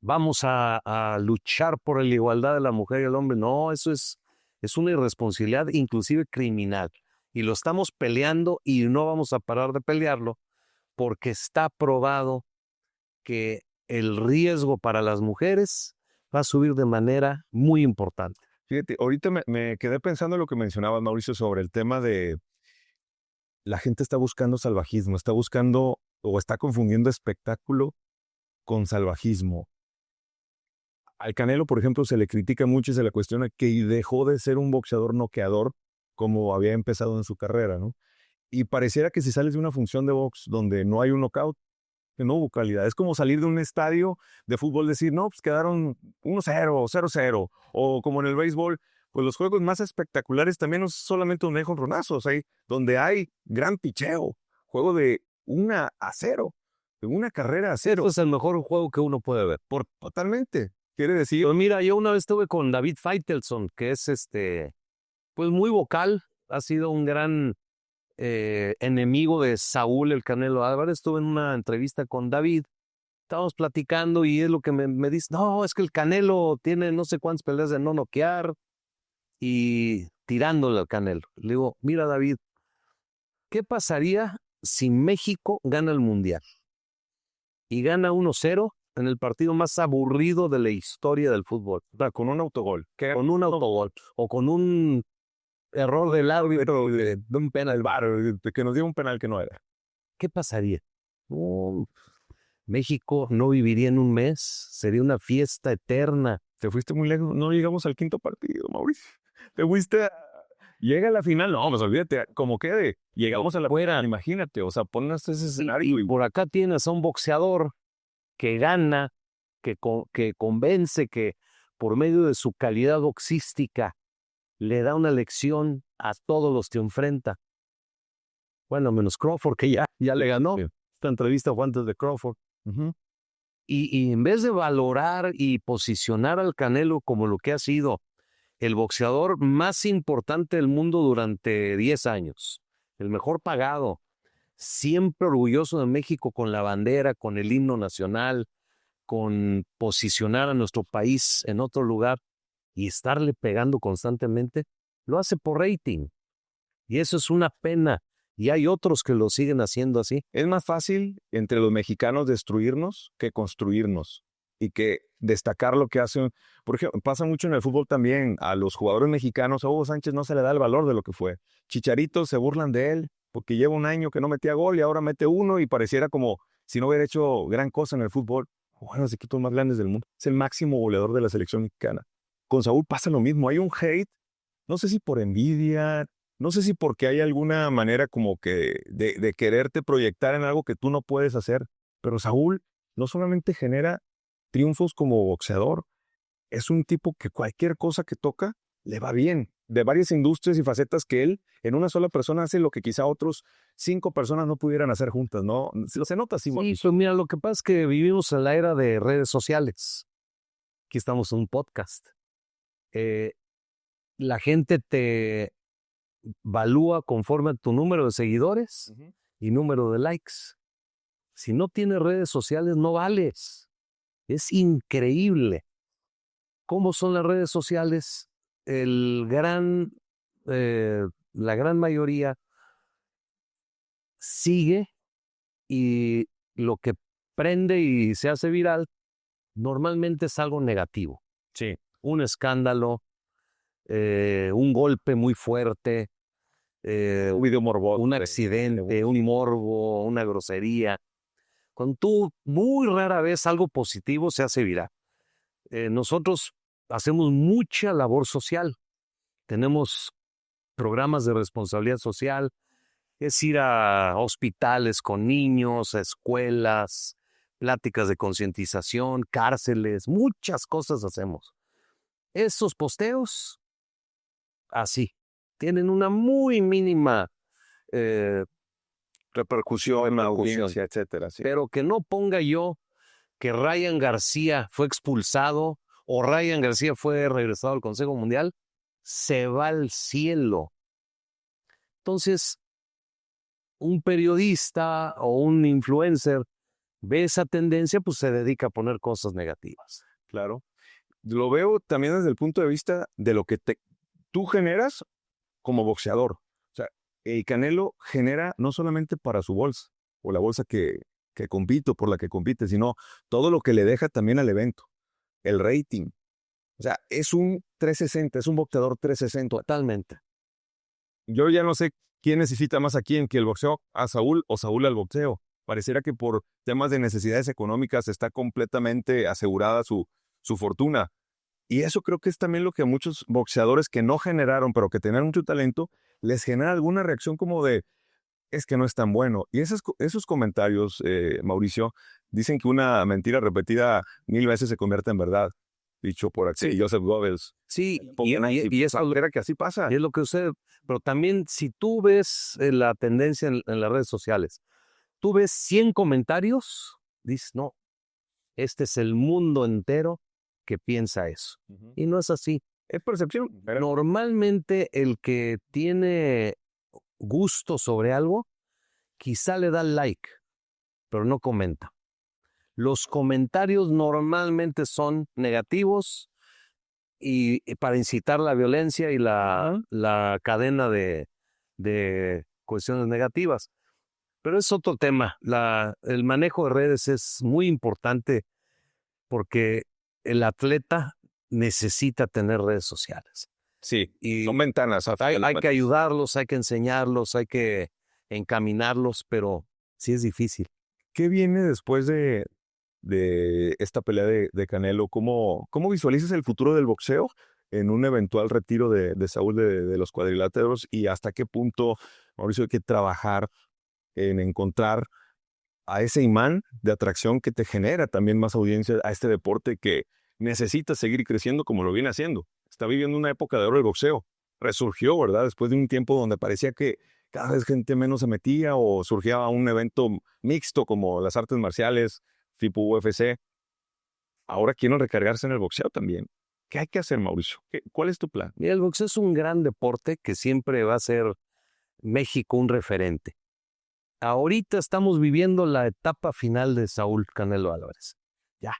Vamos a luchar por la igualdad de la mujer y el hombre. No, eso es una irresponsabilidad, inclusive criminal. Y lo estamos peleando y no vamos a parar de pelearlo, porque está probado que el riesgo para las mujeres va a subir de manera muy importante. Fíjate, ahorita me quedé pensando en lo que mencionabas, Mauricio, sobre el tema de la gente está buscando salvajismo, está buscando o está confundiendo espectáculo con salvajismo. Al Canelo, por ejemplo, se le critica mucho y se le cuestiona que dejó de ser un boxeador noqueador como había empezado en su carrera, ¿no? Y pareciera que si sales de una función de box donde no hay un knockout, que no hubo calidad. Es como salir de un estadio de fútbol, decir, no, pues quedaron 1-0, 0-0. O como en el béisbol, pues los juegos más espectaculares también no es solamente donde hay jonronazos, hay donde hay gran picheo, juego de 1-0, de una carrera a 0. Es el mejor juego que uno puede ver. Totalmente. Quiere decir, Pero mira, yo una vez estuve con David Faitelson, que es pues muy vocal, ha sido un gran enemigo de Saúl el Canelo Álvarez. Estuve en una entrevista con David, estábamos platicando y es lo que me dice, no, es que el Canelo tiene no sé cuántas peleas de no noquear y tirándole al Canelo. Le digo, mira David, ¿qué pasaría si México gana el Mundial y gana 1-0 en el partido más aburrido de la historia del fútbol? con un autogol. Con un autogol o con un error del árbitro de un penal, de que nos dio un penal que no era. ¿Qué pasaría? No, México no viviría en un mes, sería una fiesta eterna. Te fuiste muy lejos, no llegamos al quinto partido, Mauricio. Te fuiste, llega a la final, no, pues olvídate, como quede, llegamos a la final, imagínate, o sea, ponnos ese escenario. Y por acá tienes a un boxeador que gana, que convence, que por medio de su calidad boxística le da una lección a todos los que enfrenta. Bueno, menos Crawford, que ya le ganó. Sí. Esta entrevista fue antes de Crawford. Y en vez de valorar y posicionar al Canelo como lo que ha sido el boxeador más importante del mundo durante 10 años, el mejor pagado, siempre orgulloso de México con la bandera, con el himno nacional, con posicionar a nuestro país en otro lugar y estarle pegando constantemente, lo hace por rating. Y eso es una pena. Y hay otros que lo siguen haciendo así. Es más fácil entre los mexicanos destruirnos que construirnos y que destacar lo que hacen. Por ejemplo, pasa mucho en el fútbol también. A los jugadores mexicanos, a Hugo Sánchez no se le da el valor de lo que fue. Chicharito se burlan de él porque lleva un año que no metía gol y ahora mete uno y pareciera como si no hubiera hecho gran cosa en el fútbol. Bueno, los equipos más grandes del mundo. Es el máximo goleador de la selección mexicana. Con Saúl pasa lo mismo. Hay un hate, no sé si por envidia, no sé si porque hay alguna manera como que de quererte proyectar en algo que tú no puedes hacer, pero Saúl no solamente genera triunfos como boxeador, es un tipo que cualquier cosa que toca le va bien, de varias industrias y facetas que él en una sola persona hace lo que quizá otros 5 personas no pudieran hacer juntas, ¿no? Se nota así. Sí, pues mira, lo que pasa es que vivimos en la era de redes sociales. Aquí estamos en un podcast. La gente te valúa conforme a tu número de seguidores y número de likes. Si no tienes redes sociales, no vales. Es increíble cómo son las redes sociales. La gran mayoría sigue y lo que prende y se hace viral normalmente es algo negativo. Sí. Un escándalo, un golpe muy fuerte, Un video morboso, un accidente, un morbo, una grosería. Cuando tú muy rara vez algo positivo se hace viral. Nosotros hacemos mucha labor social. Tenemos programas de responsabilidad social, es ir a hospitales con niños, a escuelas, pláticas de concientización, cárceles, muchas cosas hacemos. Esos posteos, así, tienen una muy mínima repercusión en la audiencia, etcétera. Sí. Pero que no ponga yo que Ryan García fue expulsado o Ryan García fue regresado al Consejo Mundial, se va al cielo. Entonces, un periodista o un influencer ve esa tendencia, pues se dedica a poner cosas negativas. Claro. Lo veo también desde el punto de vista de lo que tú generas como boxeador. O sea, el Canelo genera no solamente para su bolsa, o la bolsa que compite, por la que compite, sino todo lo que le deja también al evento. El rating, O sea, es un 360, es un boxeador 360. Totalmente. Yo ya no sé quién necesita más a quién, que el boxeo a Saúl o Saúl al boxeo. Pareciera que por temas de necesidades económicas está completamente asegurada su fortuna. Y eso creo que es también lo que a muchos boxeadores que no generaron, pero que tenían mucho talento, les genera alguna reacción como de, es que no es tan bueno. Y esos comentarios, Mauricio, dicen que una mentira repetida 1000 veces se convierte en verdad. Dicho por aquí, Sí. Joseph Goebbels. Sí, Y es era que así pasa. y es lo que sucede. Pero también si tú ves la tendencia en las redes sociales, tú ves 100 comentarios, dices, no, este es el mundo entero que piensa eso. Y no es así. Es percepción. Normalmente el que tiene gusto sobre algo, quizá le da like, pero no comenta. Los comentarios normalmente son negativos y para incitar la violencia y la cadena de cuestiones negativas. Pero es otro tema. El manejo de redes es muy importante porque el atleta necesita tener redes sociales. Sí, Y son ventanas. hay que ayudarlos, hay que enseñarlos, hay que encaminarlos, pero sí es difícil. ¿Qué viene después de esta pelea de Canelo? ¿Cómo visualizas el futuro del boxeo en un eventual retiro de Saúl de los cuadriláteros? ¿Y hasta qué punto, Mauricio, hay que trabajar en encontrar a ese imán de atracción que te genera también más audiencia a este deporte que necesita seguir creciendo como lo viene haciendo? Está viviendo una época de oro el boxeo. Resurgió, ¿verdad? Después de un tiempo donde parecía que cada vez gente menos se metía o surgía un evento mixto como las artes marciales, tipo UFC. Ahora quieren recargarse en el boxeo también. ¿Qué hay que hacer, Mauricio? ¿Cuál es tu plan? Mira, el boxeo es un gran deporte que siempre va a ser México un referente. Ahorita estamos viviendo la etapa final de Saúl Canelo Álvarez. Ya.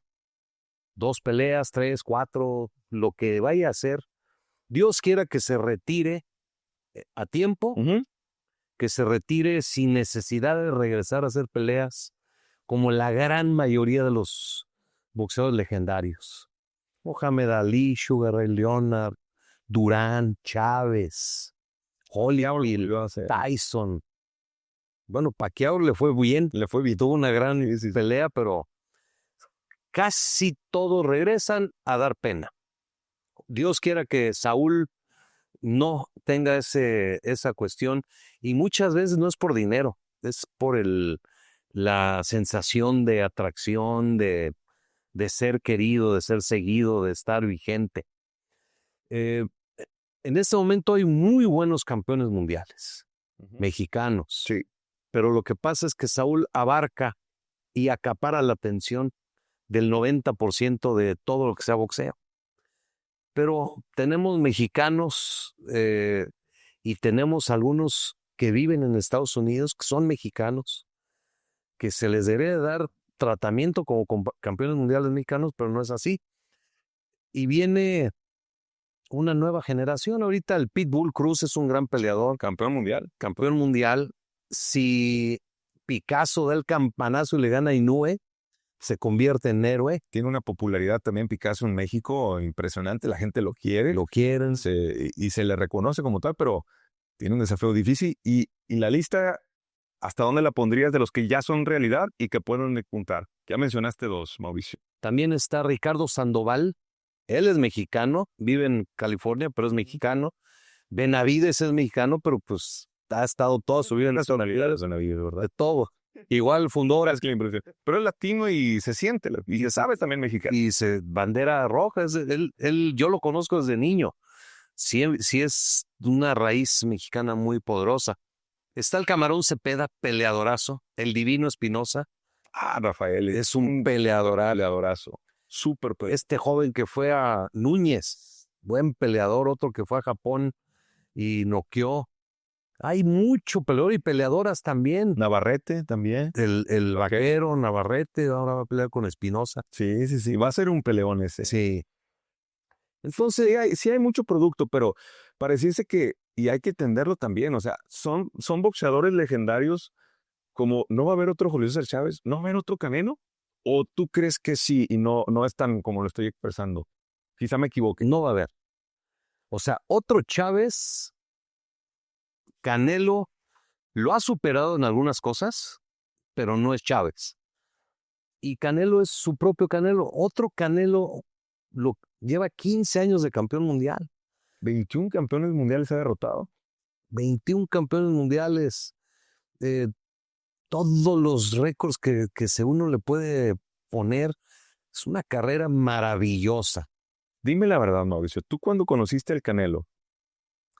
2 peleas, 3, 4, lo que vaya a hacer. Dios quiera que se retire a tiempo, que se retire sin necesidad de regresar a hacer peleas, como la gran mayoría de los boxeadores legendarios. Mohamed Ali, Sugar Ray Leonard, Durán, Chávez, Holyfield, Tyson. Bueno, Pacquiao le fue bien, tuvo una gran pelea, pero casi todos regresan a dar pena. Dios quiera que Saúl no tenga esa cuestión, y muchas veces no es por dinero, es por la sensación de atracción, de ser querido, de ser seguido, de estar vigente. En este momento hay muy buenos campeones mundiales, mexicanos. Sí. Pero lo que pasa es que Saúl abarca y acapara la atención del 90% de todo lo que sea boxeo. Pero tenemos mexicanos y tenemos algunos que viven en Estados Unidos, que son mexicanos, que se les debería dar tratamiento como campeones mundiales mexicanos, pero no es así. Y viene una nueva generación. Ahorita el Pitbull Cruz es un gran peleador. Campeón mundial. Campeón mundial. Si Picasso da el campanazo y le gana a Inoue, se convierte en héroe. Tiene una popularidad también Picasso en México impresionante. La gente lo quiere. Lo quieren. Y se le reconoce como tal, pero tiene un desafío difícil. Y la lista, ¿hasta dónde la pondrías de los que ya son realidad y que pueden apuntar? Ya mencionaste 2, Mauricio. También está Ricardo Sandoval. Él es mexicano, vive en California, pero es mexicano. Benavides es mexicano, pero pues ha estado toda su vida en nacionalidades. Benavides, ¿verdad? De todo. Igual fundó. Pero es latino y se siente, y se sabe también mexicano. Y bandera roja. Yo lo conozco desde niño. Sí es una raíz mexicana muy poderosa. Está el Camarón Cepeda, peleadorazo. El Divino Espinosa. Rafael. Es un peleadorazo. Súper peleador. Este joven que fue a Núñez, buen peleador. Otro que fue a Japón y noqueó. Hay mucho peleador y peleadoras también. Navarrete también. El vaquero Navarrete ahora va a pelear con Espinosa. Sí. Va a ser un peleón ese. Sí. Entonces, sí hay mucho producto, pero pareciese que, y hay que entenderlo también, o sea, son boxeadores legendarios, como no va a haber otro Julio César Chávez, no va a haber otro Canelo, o tú crees que sí y no es tan como lo estoy expresando. Quizá me equivoque. No va a haber. O sea, otro Chávez, Canelo, lo ha superado en algunas cosas, pero no es Chávez. Y Canelo es su propio Canelo. Otro Canelo lleva 15 años de campeón mundial. 21 campeones mundiales ha derrotado. 21 campeones mundiales. Todos los récords que uno le puede poner. Es una carrera maravillosa. Dime la verdad, Mauricio, tú cuando conociste al Canelo,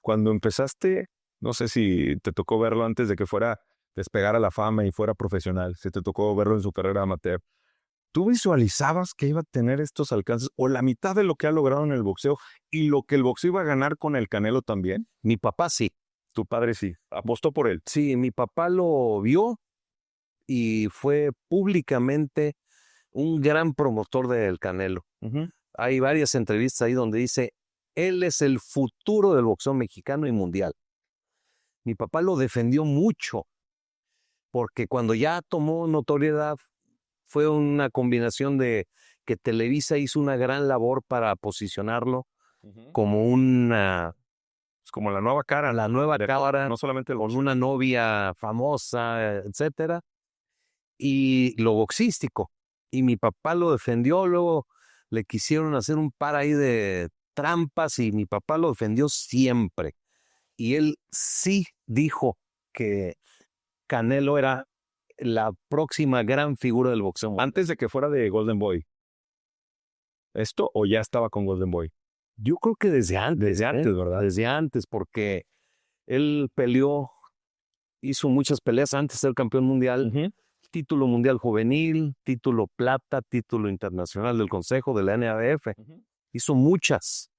cuando empezaste, no sé si te tocó verlo antes de que fuera despegar a la fama y fuera profesional, si te tocó verlo en su carrera amateur, ¿tú visualizabas que iba a tener estos alcances o la mitad de lo que ha logrado en el boxeo y lo que el boxeo iba a ganar con el Canelo también? Mi papá sí. Tu padre sí, apostó por él. Sí, mi papá lo vio y fue públicamente un gran promotor del Canelo. Hay varias entrevistas ahí donde dice, él es el futuro del boxeo mexicano y mundial. Mi papá lo defendió mucho, porque cuando ya tomó notoriedad, fue una combinación de que Televisa hizo una gran labor para posicionarlo como una... Es como la nueva cara. La nueva cara, no solamente con una novia famosa, etcétera, y lo boxístico. Y mi papá lo defendió, luego le quisieron hacer un par ahí de trampas y mi papá lo defendió siempre. Y él sí dijo que Canelo era la próxima gran figura del boxeo. Antes de que fuera de Golden Boy. ¿Esto o ya estaba con Golden Boy? Yo creo que desde antes. Desde antes, ¿verdad? Desde antes, porque él peleó, hizo muchas peleas antes de ser campeón mundial. Título mundial juvenil, título plata, título internacional del Consejo, de la NABF. Hizo muchas.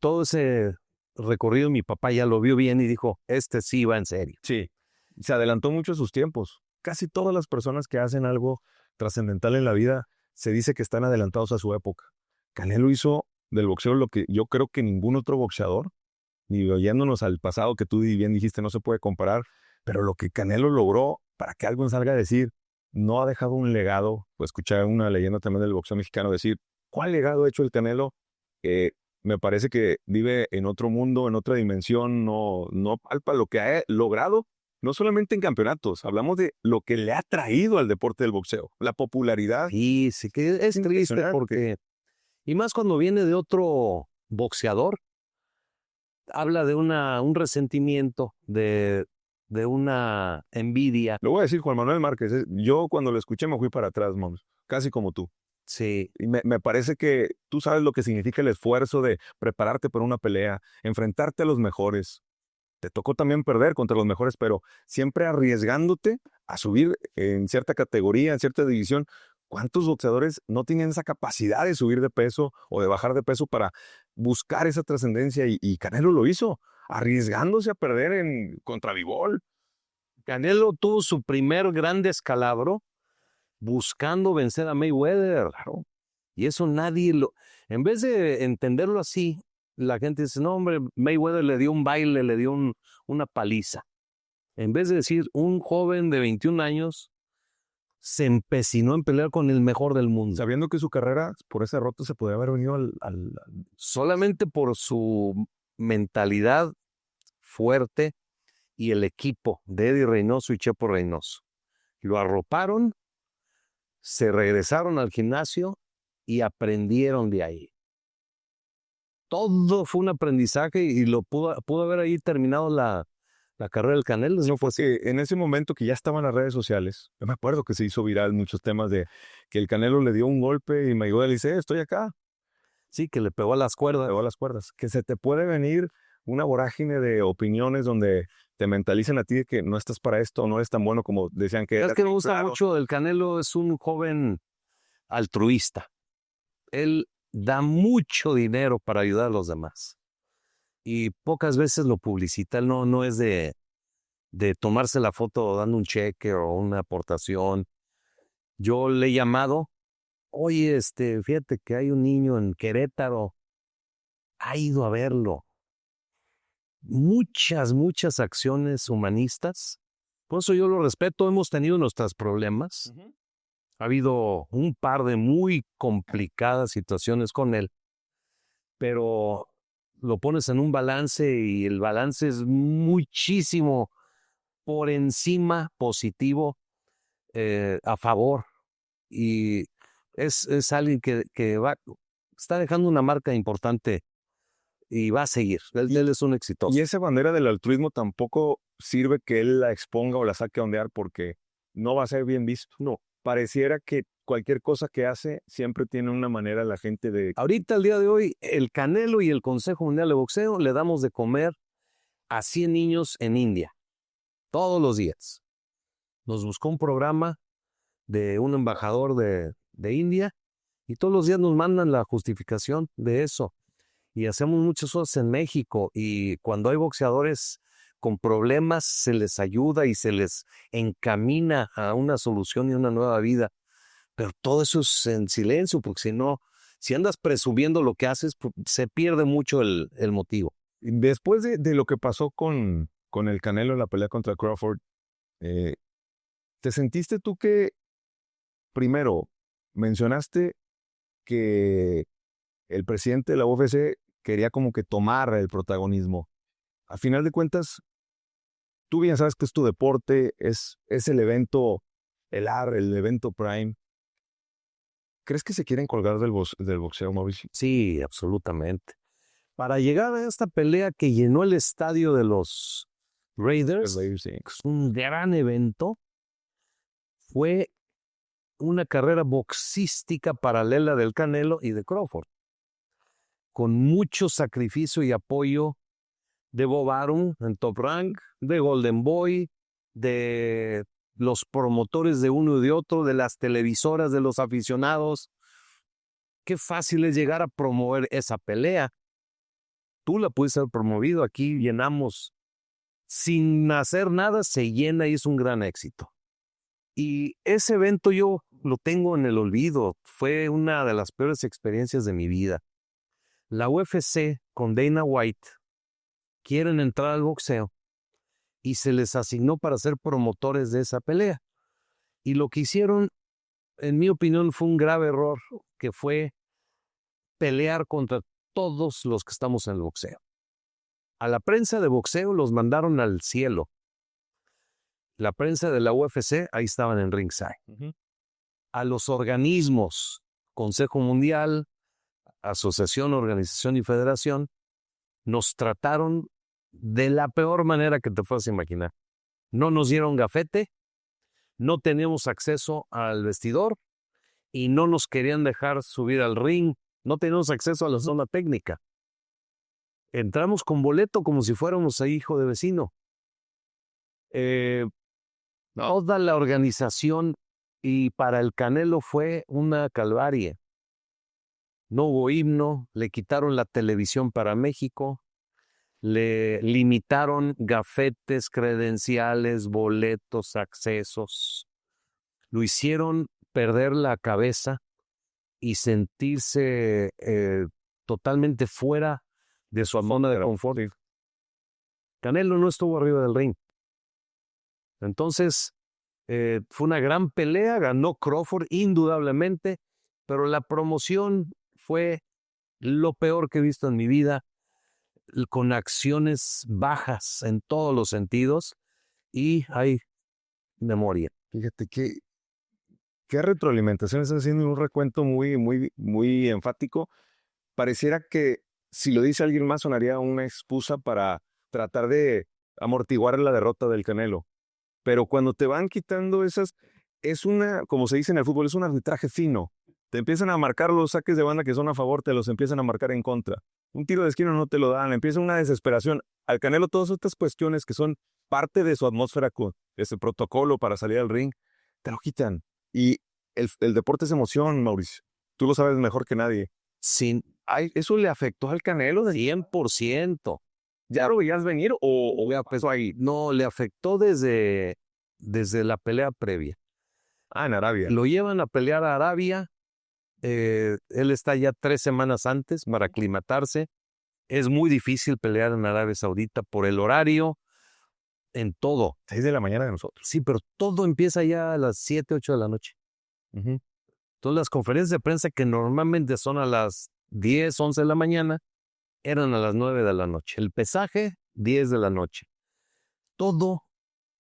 Todo ese recorrido mi papá ya lo vio bien y dijo, este sí va en serio. Sí, se adelantó mucho a sus tiempos. Casi todas las personas que hacen algo trascendental en la vida se dice que están adelantados a su época. Canelo hizo del boxeo lo que yo creo que ningún otro boxeador, ni oyéndonos al pasado que tú bien dijiste no se puede comparar, pero lo que Canelo logró para que alguien salga a decir, no ha dejado un legado, pues escuchar una leyenda también del boxeo mexicano decir, ¿cuál legado ha hecho el Canelo? Me parece que vive en otro mundo, en otra dimensión, no palpa lo que ha logrado, no solamente en campeonatos, hablamos de lo que le ha traído al deporte del boxeo, la popularidad. Sí, sí, que es triste porque, y más cuando viene de otro boxeador, habla de un resentimiento, de una envidia. Lo voy a decir, Juan Manuel Márquez, yo cuando lo escuché me fui para atrás, Mons, casi como tú. Sí. Y me parece que tú sabes lo que significa el esfuerzo de prepararte para una pelea, enfrentarte a los mejores. Te tocó también perder contra los mejores, pero siempre arriesgándote a subir en cierta categoría, en cierta división. ¿Cuántos boxeadores no tienen esa capacidad de subir de peso o de bajar de peso para buscar esa trascendencia? Y Canelo lo hizo, arriesgándose a perder contra Bivol. Canelo tuvo su primer gran descalabro buscando vencer a Mayweather. Claro. Y eso nadie lo... En vez de entenderlo así, la gente dice, no, hombre, Mayweather le dio un baile, le dio una paliza. En vez de decir, un joven de 21 años se empecinó en pelear con el mejor del mundo. Sabiendo que su carrera, por ese roto, se podía haber venido solamente por su mentalidad fuerte y el equipo de Eddie Reynoso y Chepo Reynoso. Lo arroparon, se regresaron al gimnasio y aprendieron de ahí. Todo fue un aprendizaje y lo pudo haber ahí terminado la carrera del Canelo. No, fue que en ese momento que ya estaban las redes sociales, yo me acuerdo que se hizo viral muchos temas de que el Canelo le dio un golpe y Mayweather le dice, estoy acá. Sí, que le pegó a las cuerdas. Pegó a las cuerdas. Que se te puede venir una vorágine de opiniones donde te mentalizan a ti de que no estás para esto, no eres tan bueno como decían que eras. Es que me gusta mucho del Canelo, es un joven altruista. Él da mucho dinero para ayudar a los demás. Y pocas veces lo publicita. Él no es de tomarse la foto dando un cheque o una aportación. Yo le he llamado, oye, fíjate que hay un niño en Querétaro. Ha ido a verlo. Muchas acciones humanistas. Por eso yo lo respeto. Hemos tenido nuestros problemas. Ha habido un par de muy complicadas situaciones con él. pero lo pones en un balance y el balance es muchísimo por encima positivo, a favor. Y es alguien que está dejando una marca importante y va a seguir. Él es un exitoso. Y esa bandera del altruismo tampoco sirve que él la exponga o la saque a ondear porque no va a ser bien visto. No, pareciera que cualquier cosa que hace siempre tiene una manera la gente de... Ahorita, el día de hoy, el Canelo y el Consejo Mundial de Boxeo le damos de comer a 100 niños en India, todos los días. Nos buscó un programa de un embajador de India y todos los días nos mandan la justificación de eso. Y hacemos muchas cosas en México y cuando hay boxeadores con problemas se les ayuda y se les encamina a una solución y una nueva vida. Pero todo eso es en silencio, porque si no, si andas presumiendo lo que haces, se pierde mucho el motivo. Después de lo que pasó con el Canelo en la pelea contra Crawford, ¿te sentiste tú que, primero, mencionaste que el presidente de la UFC quería como que tomar el protagonismo? A final de cuentas, tú bien sabes que es tu deporte, es el evento, el evento prime. ¿Crees que se quieren colgar del boxeo, Mauricio? Sí, absolutamente. Para llegar a esta pelea que llenó el estadio de los Raiders, Sí. es un gran evento, fue una carrera boxística paralela del Canelo y de Crawford, con mucho sacrificio y apoyo de Bob Arum en Top Rank, de Golden Boy, de los promotores de uno y de otro, de las televisoras, de los aficionados. Qué fácil es llegar a promover esa pelea. Tú la pudiste haber promovido, aquí llenamos, sin hacer nada, se llena y es un gran éxito. Y ese evento yo lo tengo en el olvido, fue una de las peores experiencias de mi vida. La UFC con Dana White quieren entrar al boxeo y se les asignó para ser promotores de esa pelea. Y lo que hicieron, en mi opinión, fue un grave error, que fue pelear contra todos los que estamos en el boxeo. A la prensa de boxeo los mandaron al cielo. La prensa de la UFC, ahí estaban en ringside. A los organismos, Consejo Mundial, Asociación, Organización y Federación, nos trataron de la peor manera que te puedas imaginar. No nos dieron gafete, no teníamos acceso al vestidor y no nos querían dejar subir al ring, no teníamos acceso a la zona técnica. Entramos con boleto como si fuéramos a hijo de vecino. Toda la organización y para el Canelo fue una calvaria. No hubo himno, le quitaron la televisión para México, le limitaron gafetes, credenciales, boletos, accesos. Lo hicieron perder la cabeza y sentirse totalmente fuera de su zona de confort. Canelo no estuvo arriba del ring. Entonces, fue una gran pelea, ganó Crawford indudablemente, pero la promoción fue lo peor que he visto en mi vida, con acciones bajas en todos los sentidos y hay memoria. Fíjate qué retroalimentación estás haciendo, un recuento muy enfático. Pareciera que si lo dice alguien más sonaría una excusa para tratar de amortiguar la derrota del Canelo. Pero cuando te van quitando esas, como se dice en el fútbol, es un arbitraje fino. Te empiezan a marcar los saques de banda que son a favor, te los empiezan a marcar en contra. Un tiro de esquina no te lo dan, empieza una desesperación. Al Canelo todas estas cuestiones que son parte de su atmósfera con ese protocolo para salir al ring, te lo quitan. Y el deporte es emoción, Mauricio. Tú lo sabes mejor que nadie. ¿Eso le afectó al Canelo? 100%. ¿Ya lo veías venir o empezó ahí? No, le afectó desde la pelea previa. En Arabia. Lo llevan a pelear a Arabia. Él está ya 3 semanas antes para aclimatarse. Es muy difícil pelear en Arabia Saudita por el horario, en todo. 6 de la mañana de nosotros. Sí, pero todo empieza ya a las 7, 8 de la noche. Entonces las conferencias de prensa que normalmente son a las 10, 11 de la mañana, eran a las 9 de la noche. El pesaje, 10 de la noche. Todo,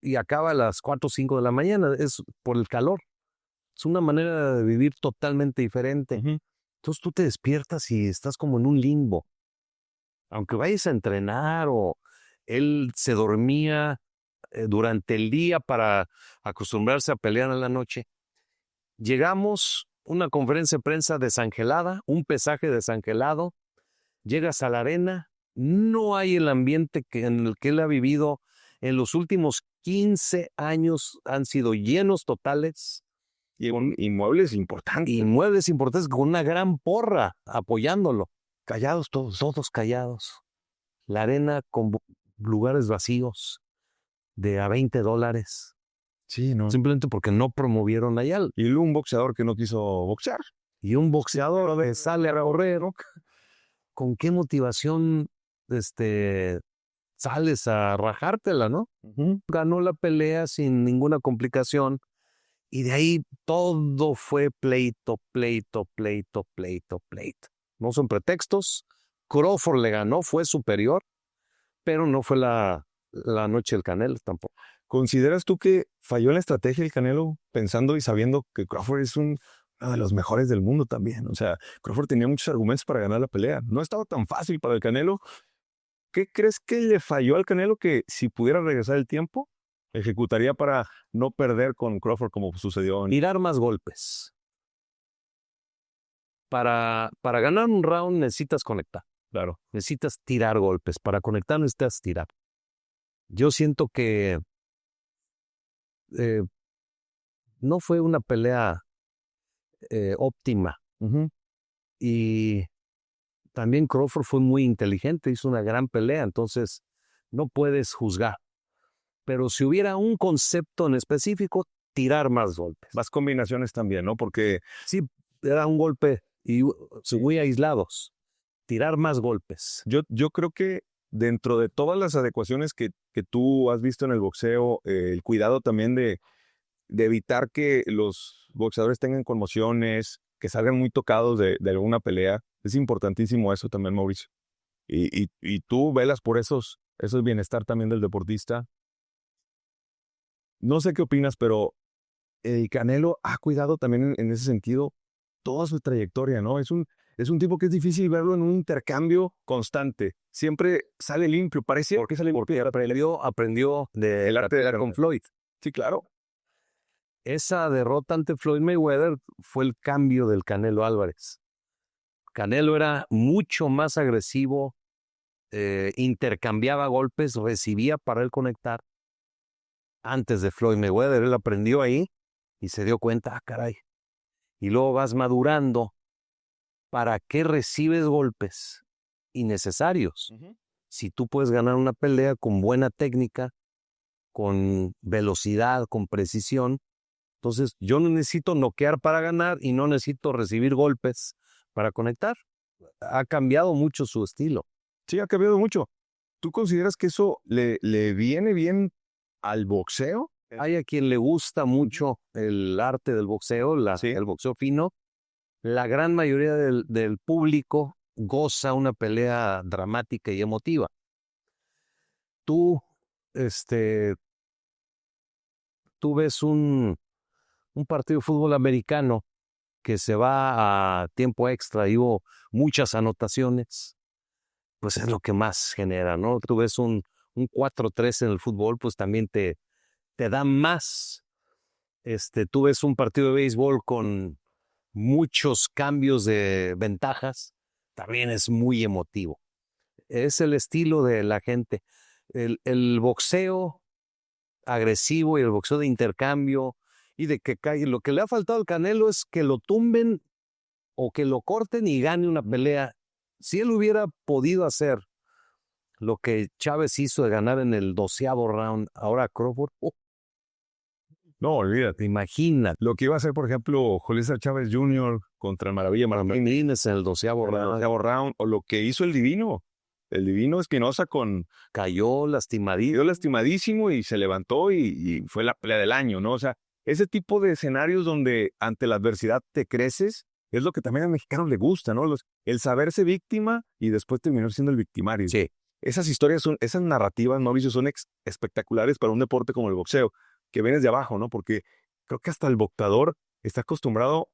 y acaba a las 4 o 5 de la mañana. Es por el calor. Es una manera de vivir totalmente diferente. Entonces tú te despiertas y estás como en un limbo. Aunque vayas a entrenar o él se dormía durante el día para acostumbrarse a pelear en la noche. Llegamos, una conferencia de prensa desangelada, un pesaje desangelado, llegas a la arena, no hay el ambiente en el que él ha vivido en los últimos 15 años, han sido llenos totales. Y con inmuebles importantes. Inmuebles importantes con una gran porra apoyándolo. Callados todos. Todos callados. La arena con lugares vacíos de a $20. Sí, ¿no? Simplemente porque no promovieron allá. Y luego un boxeador que no quiso boxear. Y un boxeador que sale a correr. ¿Con qué motivación sales a rajártela, no? Ganó la pelea sin ninguna complicación. Y de ahí todo fue pleito. No son pretextos. Crawford le ganó, fue superior, pero no fue la noche del Canelo tampoco. ¿Consideras tú que falló en la estrategia el Canelo pensando y sabiendo que Crawford es uno de los mejores del mundo también? O sea, Crawford tenía muchos argumentos para ganar la pelea. No estaba tan fácil para el Canelo. ¿Qué crees que le falló al Canelo que si pudiera regresar el tiempo, ejecutaría para no perder con Crawford como sucedió? Tirar más golpes. Para ganar un round necesitas conectar. Claro. Necesitas tirar golpes. Para conectar necesitas tirar. Yo siento que no fue una pelea óptima. Y también Crawford fue muy inteligente, hizo una gran pelea, entonces no puedes juzgar. Pero si hubiera un concepto en específico, tirar más golpes. Más combinaciones también, ¿no? Porque sí, era un golpe y muy aislados. Tirar más golpes. Yo creo que dentro de todas las adecuaciones que tú has visto en el boxeo, el cuidado también de evitar que los boxeadores tengan conmociones, que salgan muy tocados de alguna pelea, es importantísimo eso también, Mauricio. Y tú velas por esos bienestar también del deportista. No sé qué opinas, pero el Canelo ha cuidado también en ese sentido toda su trayectoria, ¿no? Es un tipo que es difícil verlo en un intercambio constante. Siempre sale limpio, parece. ¿Por qué sale limpio? Aprendió El arte de con Floyd. Sí, claro. Esa derrota ante Floyd Mayweather fue el cambio del Canelo Álvarez. Canelo era mucho más agresivo, intercambiaba golpes, recibía para él conectar. Antes de Floyd Mayweather, él aprendió ahí y se dio cuenta, caray. Y luego vas madurando. ¿Para qué recibes golpes innecesarios? Si tú puedes ganar una pelea con buena técnica, con velocidad, con precisión, entonces yo no necesito noquear para ganar y no necesito recibir golpes para conectar. Ha cambiado mucho su estilo. Sí, ha cambiado mucho. ¿Tú consideras que eso le viene bien al boxeo? Hay a quien le gusta mucho el arte del boxeo, el boxeo fino. La gran mayoría del público goza una pelea dramática y emotiva. Tú ves un partido de fútbol americano que se va a tiempo extra y hubo muchas anotaciones, pues es lo que más genera, ¿no? Tú ves un 4-3 en el fútbol, pues también te da más. Tú ves un partido de béisbol con muchos cambios de ventajas, también es muy emotivo. Es el estilo de la gente. El boxeo agresivo y el boxeo de intercambio y de que caiga. Lo que le ha faltado al Canelo es que lo tumben o que lo corten y gane una pelea. Si él hubiera podido hacer lo que Chávez hizo de ganar en el 12º round, ahora Crawford, no, olvídate. Imagina lo que iba a hacer, por ejemplo, Julio César Chávez Jr. contra el Maravilla Martínez en el 12º round, o lo que hizo el Divino Espinosa cayó lastimadísimo y se levantó y fue la pelea del año, ¿no? O sea, ese tipo de escenarios donde ante la adversidad te creces es lo que también a los mexicanos le gusta, ¿no? El saberse víctima y después terminar siendo el victimario. Sí. Esas historias, esas narrativas, Mauricio, son espectaculares para un deporte como el boxeo, que vienes de abajo, ¿no? Porque creo que hasta el boxeador está acostumbrado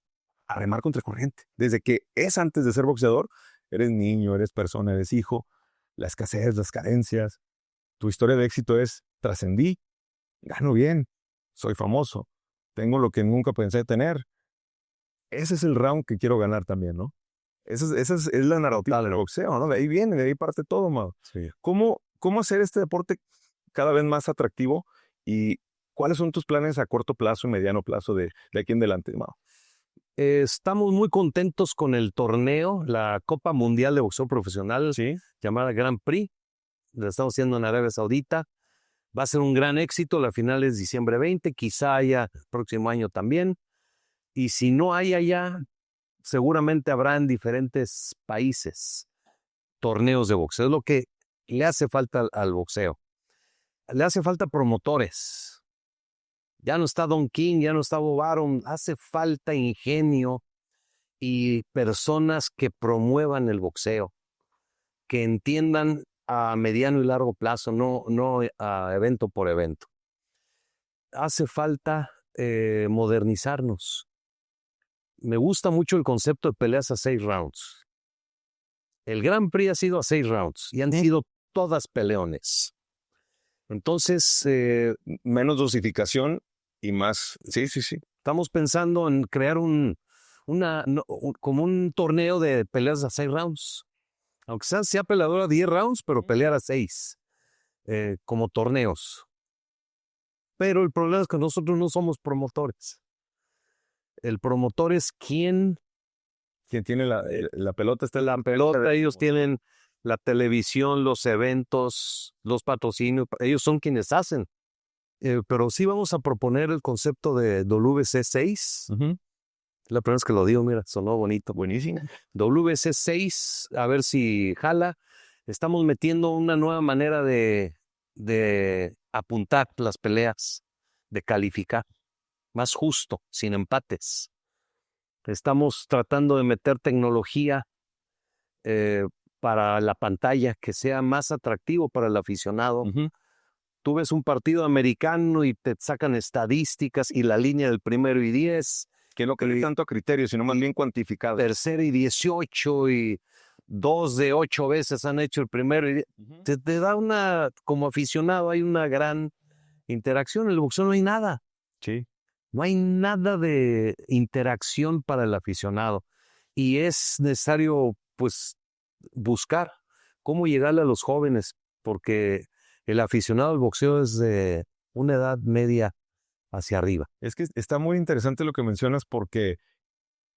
a remar contra corriente. Desde que es antes de ser boxeador, eres niño, eres persona, eres hijo, la escasez, las carencias. Tu historia de éxito es: trascendí, gano bien, soy famoso, tengo lo que nunca pensé tener. Ese es el round que quiero ganar también, ¿no? Esa es la narrativa del boxeo, ¿no? De ahí viene, de ahí parte todo, Mau. Sí. ¿Cómo hacer este deporte cada vez más atractivo y cuáles son tus planes a corto plazo y mediano plazo de aquí en adelante, Mau? Estamos muy contentos con el torneo, la Copa Mundial de Boxeo Profesional, Sí. llamada Grand Prix. La estamos haciendo en Arabia Saudita. Va a ser un gran éxito. La final es diciembre 20. Quizá haya el próximo año también. Y si no hay allá, seguramente habrá en diferentes países torneos de boxeo. Es lo que le hace falta al boxeo. Le hace falta promotores. Ya no está Don King, ya no está Bob Arum. Hace falta ingenio y personas que promuevan el boxeo, que entiendan a mediano y largo plazo, no a evento por evento. Hace falta modernizarnos. Me gusta mucho el concepto de peleas a 6 rounds. El Grand Prix ha sido a 6 rounds y han sido todas peleones. Entonces, Menos dosificación y más. Sí. estamos pensando en crear como un torneo de peleas a 6 rounds. Aunque sea peleador a 10 rounds, pero pelear a 6, como torneos. Pero el problema es que nosotros no somos promotores. El promotor es quien tiene la pelota, está en la pelota, ellos tienen la televisión, los eventos, los patrocinios, ellos son quienes hacen. Pero sí vamos a proponer el concepto de WC6. La primera vez que lo digo, mira, sonó bonito. Buenísimo. WC6, a ver si jala. Estamos metiendo una nueva manera de apuntar las peleas, de calificar, más justo, sin empates. Estamos tratando de meter tecnología para la pantalla que sea más atractivo para el aficionado. Tú ves un partido americano y te sacan estadísticas y la línea del 1º y 10. Que no quede tanto a criterio, sino más bien cuantificado. 3º y 18 y 2 de 8 veces han hecho el 1º. Te da como aficionado hay una gran interacción. En el boxeo no hay nada. Sí. No hay nada de interacción para el aficionado. Y es necesario, pues, buscar cómo llegarle a los jóvenes, porque el aficionado al boxeo es de una edad media hacia arriba. Es que está muy interesante lo que mencionas, porque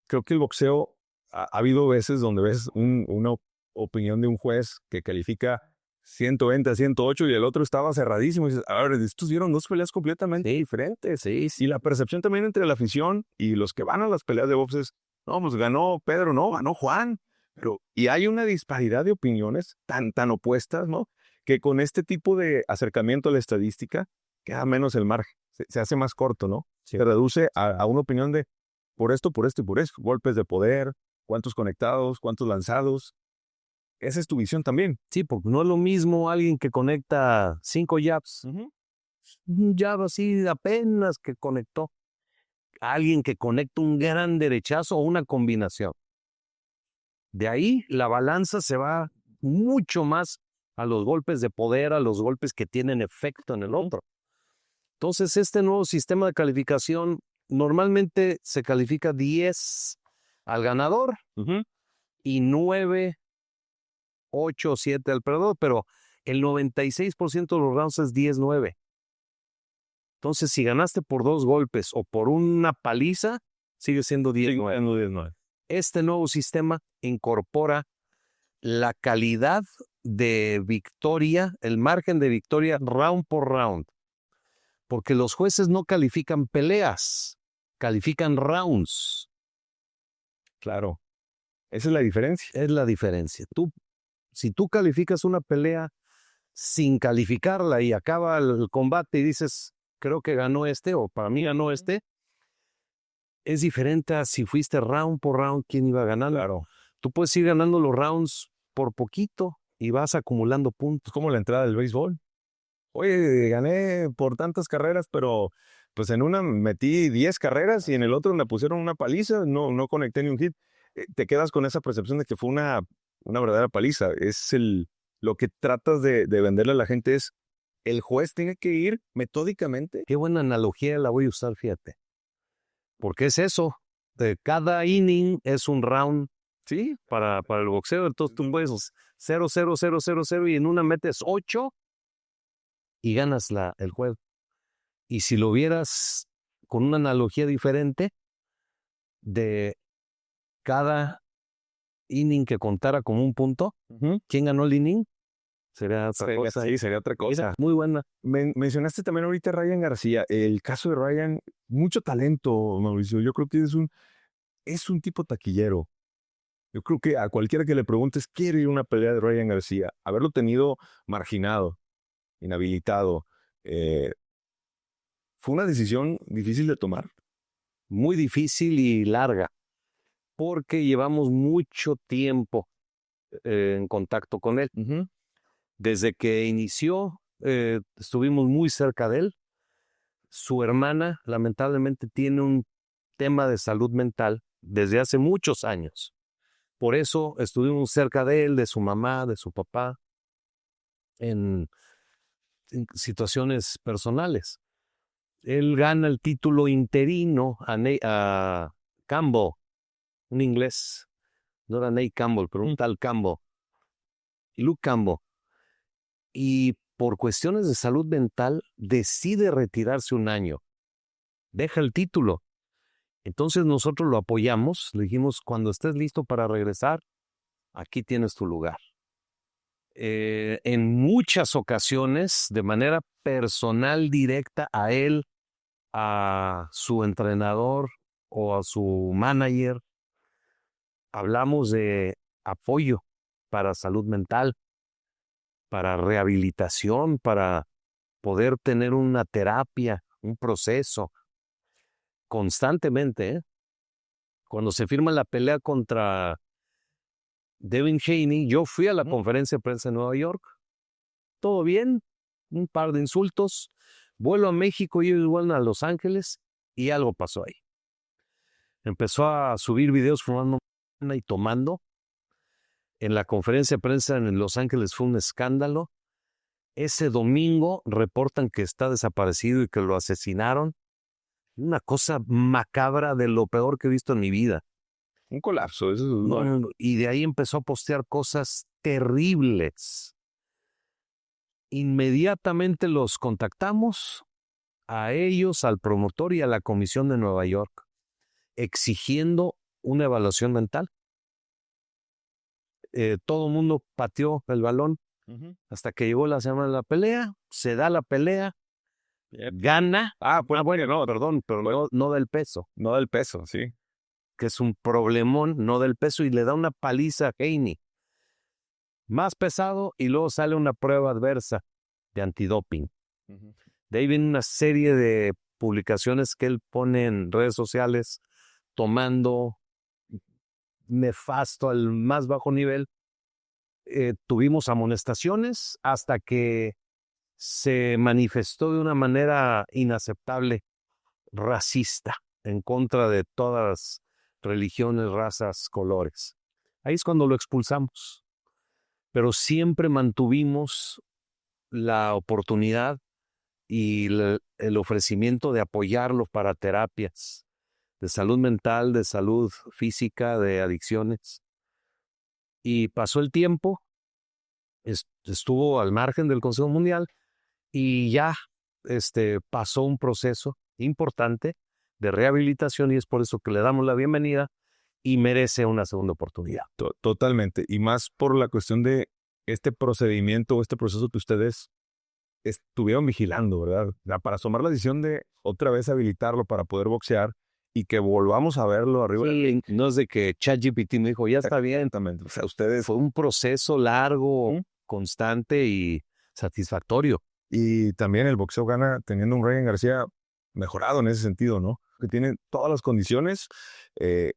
creo que el boxeo, ha habido veces donde ves una opinión de un juez que califica 120 a 108 y el otro estaba cerradísimo. Y dices, a ver, estos dieron dos peleas completamente diferentes. Sí. Y la percepción también entre la afición y los que van a las peleas de boxes, no, pues ganó Pedro, no, ganó Juan. Y hay una disparidad de opiniones tan opuestas, ¿no? Que con este tipo de acercamiento a la estadística queda menos el margen. Se hace más corto, ¿no? Sí. Se reduce a una opinión de por esto y por eso. Golpes de poder, cuántos conectados, cuántos lanzados. Esa es tu visión también. Sí, porque no es lo mismo alguien que conecta 5 jabs. Un jab así apenas que conectó. Alguien que conecta un gran derechazo o una combinación. De ahí la balanza se va mucho más a los golpes de poder, a los golpes que tienen efecto en el otro. Entonces, este nuevo sistema de calificación normalmente se califica 10 al ganador y 9, 8 o 7 al perdedor, pero el 96% de los rounds es 10-9. Entonces, si ganaste por 2 golpes o por una paliza, sigue siendo 10-9. Este nuevo sistema incorpora la calidad de victoria, el margen de victoria round por round. Porque los jueces no califican peleas, califican rounds. Claro. Esa es la diferencia. Es la diferencia. Si tú calificas una pelea sin calificarla y acaba el combate y dices, creo que ganó este o para mí ganó este, es diferente a si fuiste round por round quién iba ganando. Claro. Tú puedes ir ganando los rounds por poquito y vas acumulando puntos. Es como la entrada del béisbol. Oye, gané por tantas carreras, pero pues en una metí 10 carreras y en el otro me pusieron una paliza, no conecté ni un hit. Te quedas con esa percepción de que fue una verdadera paliza. Lo que tratas de venderle a la gente es, el juez tiene que ir metódicamente. Qué buena analogía la voy a usar, fíjate. Porque es eso. De cada inning es un round, ¿sí? Para el boxeo. Entonces tú puedes 0, 0, 0, 0, 0 y en una metes 8 y ganas el juego. Y si lo vieras con una analogía diferente, de cada inning que contara como un punto, ¿quién ganó el inning? Sería otra cosa. Sí, sería otra cosa. Muy buena. Mencionaste también ahorita a Ryan García. El caso de Ryan, mucho talento, Mauricio. Yo creo que es un tipo taquillero. Yo creo que a cualquiera que le preguntes, quiere ir a una pelea de Ryan García, haberlo tenido marginado, inhabilitado, fue una decisión difícil de tomar. Muy difícil y larga, porque llevamos mucho tiempo en contacto con él. Desde que inició, estuvimos muy cerca de él. Su hermana, lamentablemente, tiene un tema de salud mental desde hace muchos años. Por eso estuvimos cerca de él, de su mamá, de su papá, en situaciones personales. Él gana el título interino a Campbell, un inglés. No era Nate Campbell, pero un tal Campbell. Luke Campbell. Y por cuestiones de salud mental decide retirarse un año. Deja el título. Entonces nosotros lo apoyamos. Le dijimos, cuando estés listo para regresar, aquí tienes tu lugar. En muchas ocasiones, de manera personal, directa, a él, a su entrenador o a su manager, hablamos de apoyo para salud mental, para rehabilitación, para poder tener una terapia, un proceso, constantemente. Cuando se firma la pelea contra Devin Haney, yo fui a la conferencia de prensa en Nueva York. Todo bien, un par de insultos. Vuelo a México y ellos vuelan a Los Ángeles y algo pasó ahí. Empezó a subir videos fumando y tomando. En la conferencia de prensa en Los Ángeles fue un escándalo. Ese domingo reportan que está desaparecido y que lo asesinaron. Una cosa macabra, de lo peor que he visto en mi vida. Un colapso. Eso No. Y de ahí empezó a postear cosas terribles. Inmediatamente los contactamos, a ellos, al promotor y a la comisión de Nueva York, exigiendo una evaluación mental. Todo el mundo pateó el balón hasta que llegó la semana de la pelea. Se da la pelea, gana. Bueno, no, perdón, pero no del peso. No del peso, sí. Que es un problemón, no del peso, y le da una paliza a Haney. Más pesado, y luego sale una prueba adversa de antidoping. De ahí viene una serie de publicaciones que él pone en redes sociales, tomando, nefasto al más bajo nivel. Tuvimos amonestaciones hasta que se manifestó de una manera inaceptable, racista, en contra de todas religiones, razas, colores. Ahí es cuando lo expulsamos. Pero siempre mantuvimos la oportunidad y el ofrecimiento de apoyarlo para terapias de salud mental, de salud física, de adicciones. Y pasó el tiempo, estuvo al margen del Consejo Mundial y ya pasó un proceso importante de rehabilitación, y es por eso que le damos la bienvenida y merece una segunda oportunidad. Totalmente. Y más por la cuestión de este procedimiento o este proceso que ustedes estuvieron vigilando, ¿verdad? Para tomar la decisión de otra vez habilitarlo para poder boxear y que volvamos a verlo arriba. Sí, no es de que ChatGPT me dijo, ya está bien. Exactamente. O sea, ustedes... Fue un proceso largo, constante y satisfactorio. Y también el boxeo gana teniendo un Ryan García mejorado en ese sentido, ¿no? Que tiene todas las condiciones. Eh,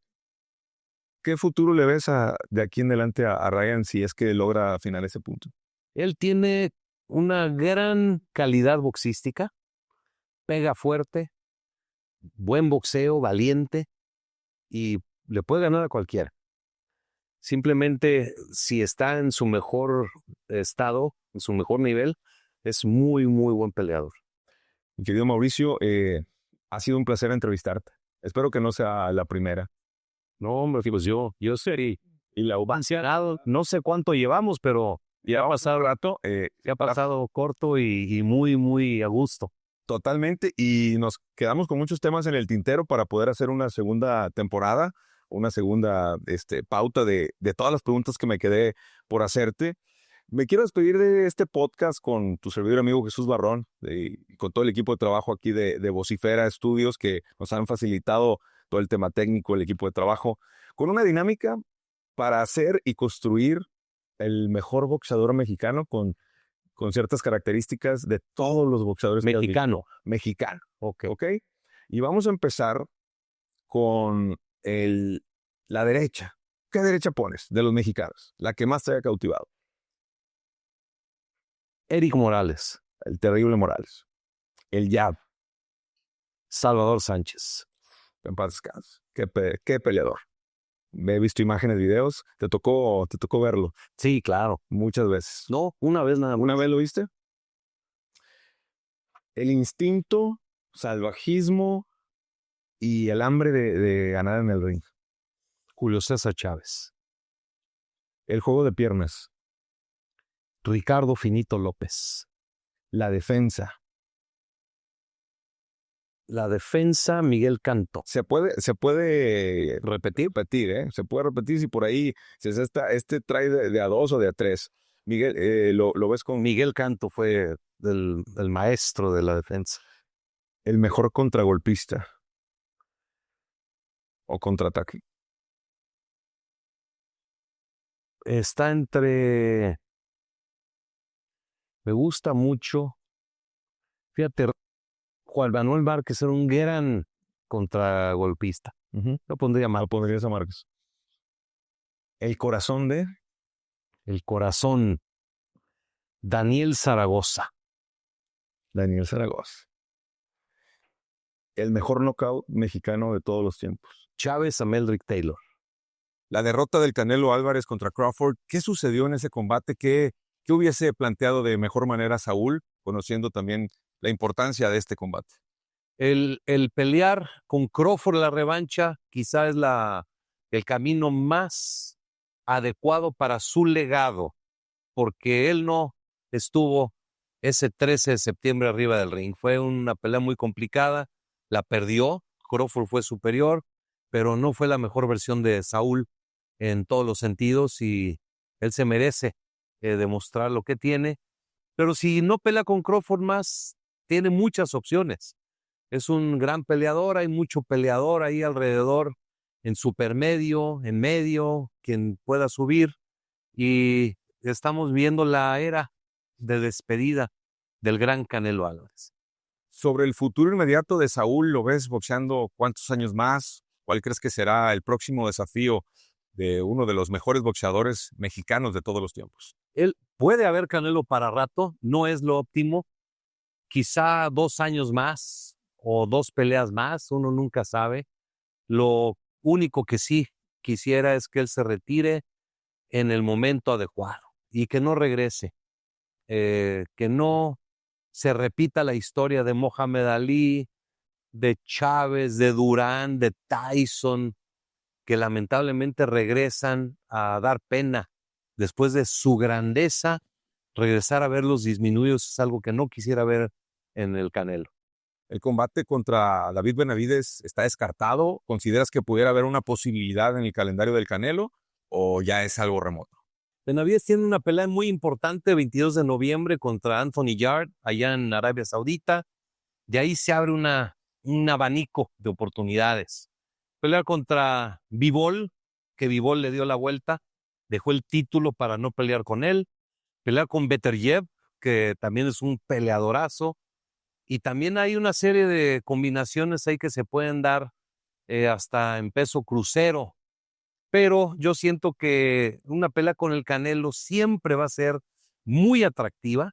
¿Qué futuro le ves de aquí en adelante a Ryan si es que logra afinar ese punto? Él tiene una gran calidad boxística, pega fuerte, buen boxeo, valiente y le puede ganar a cualquiera. Simplemente si está en su mejor estado, en su mejor nivel, es muy, muy buen peleador. Mi querido Mauricio, ha sido un placer entrevistarte. Espero que no sea la primera. No, hombre, pues yo sé, y la uvancia, no sé cuánto llevamos, pero ya ha pasado rato. ya ha pasado corto y muy, muy a gusto. Totalmente. Y nos quedamos con muchos temas en el tintero para poder hacer una segunda temporada, una segunda pauta de todas las preguntas que me quedé por hacerte. Me quiero despedir de este podcast con tu servidor amigo Jesús Barrón y con todo el equipo de trabajo aquí de Vocifera Estudios que nos han facilitado todo el tema técnico, el equipo de trabajo, con una dinámica para hacer y construir el mejor boxeador mexicano con ciertas características de todos los boxeadores Mexicano. Mexicano. Ok. ¿Ok? Y vamos a empezar con la derecha. ¿Qué derecha pones de los mexicanos? La que más te haya cautivado. Eric Morales. El terrible Morales. El jab. Salvador Sánchez. En paz descanse. Qué peleador. Me he visto imágenes, videos. Te tocó verlo Sí, claro. muchas veces. No, una vez nada más. ¿Una vez lo viste? El instinto, salvajismo y el hambre de ganar en el ring. Julio César Chávez. El juego de piernas. Ricardo Finito López. La defensa. La defensa, Miguel Canto. Se puede repetir, ¿eh? Se puede repetir si por ahí, si es este trae de a 2 o de a 3. Miguel, lo ves con Miguel Canto fue el maestro de la defensa. el mejor contragolpista o contraataque. Está entre... Me gusta mucho. Fíjate, Juan Manuel Márquez era un gran contragolpista. Lo pondría mal. Lo pondrías a Márquez. El corazón de El corazón. Daniel Zaragoza. Daniel Zaragoza. El mejor knockout mexicano de todos los tiempos. Chávez a Meldrick Taylor. La derrota del Canelo Álvarez contra Crawford. ¿Qué sucedió en ese combate? ¿Qué hubiese planteado de mejor manera Saúl, conociendo también la importancia de este combate? El pelear con Crawford en la revancha quizá es el camino más adecuado para su legado, porque él no estuvo ese 13 de septiembre arriba del ring. Fue una pelea muy complicada, la perdió, Crawford fue superior, pero no fue la mejor versión de Saúl en todos los sentidos y él se merece demostrar lo que tiene. Pero si no pelea con Crawford más, tiene muchas opciones. Es un gran peleador, hay mucho peleador ahí alrededor, en supermedio, en medio, quien pueda subir. Y estamos viendo la era de despedida del gran Canelo Álvarez. Sobre el futuro inmediato de Saúl, ¿lo ves boxeando cuántos años más? ¿Cuál crees que será el próximo desafío de uno de los mejores boxeadores mexicanos de todos los tiempos? Él puede haber Canelo para rato, no es lo óptimo. Quizá 2 años más o 2 peleas más, uno nunca sabe. Lo único que sí quisiera es que él se retire en el momento adecuado y que no regrese, que no se repita la historia de Mohamed Ali, de Chávez, de Durán, de Tyson, que lamentablemente regresan a dar pena. Después de su grandeza, regresar a verlos disminuidos es algo que no quisiera ver en el Canelo. ¿El combate contra David Benavides está descartado? ¿Consideras que pudiera haber una posibilidad en el calendario del Canelo o ya es algo remoto? Benavides tiene una pelea muy importante, 22 de noviembre, contra Anthony Yarde, allá en Arabia Saudita. De ahí se abre un abanico de oportunidades. Pelear contra Bivol, que Bivol le dio la vuelta, dejó el título para no pelear con él. Pelear con Beterbiev, que también es un peleadorazo. Y también hay una serie de combinaciones ahí que se pueden dar hasta en peso crucero. Pero yo siento que una pelea con el Canelo siempre va a ser muy atractiva.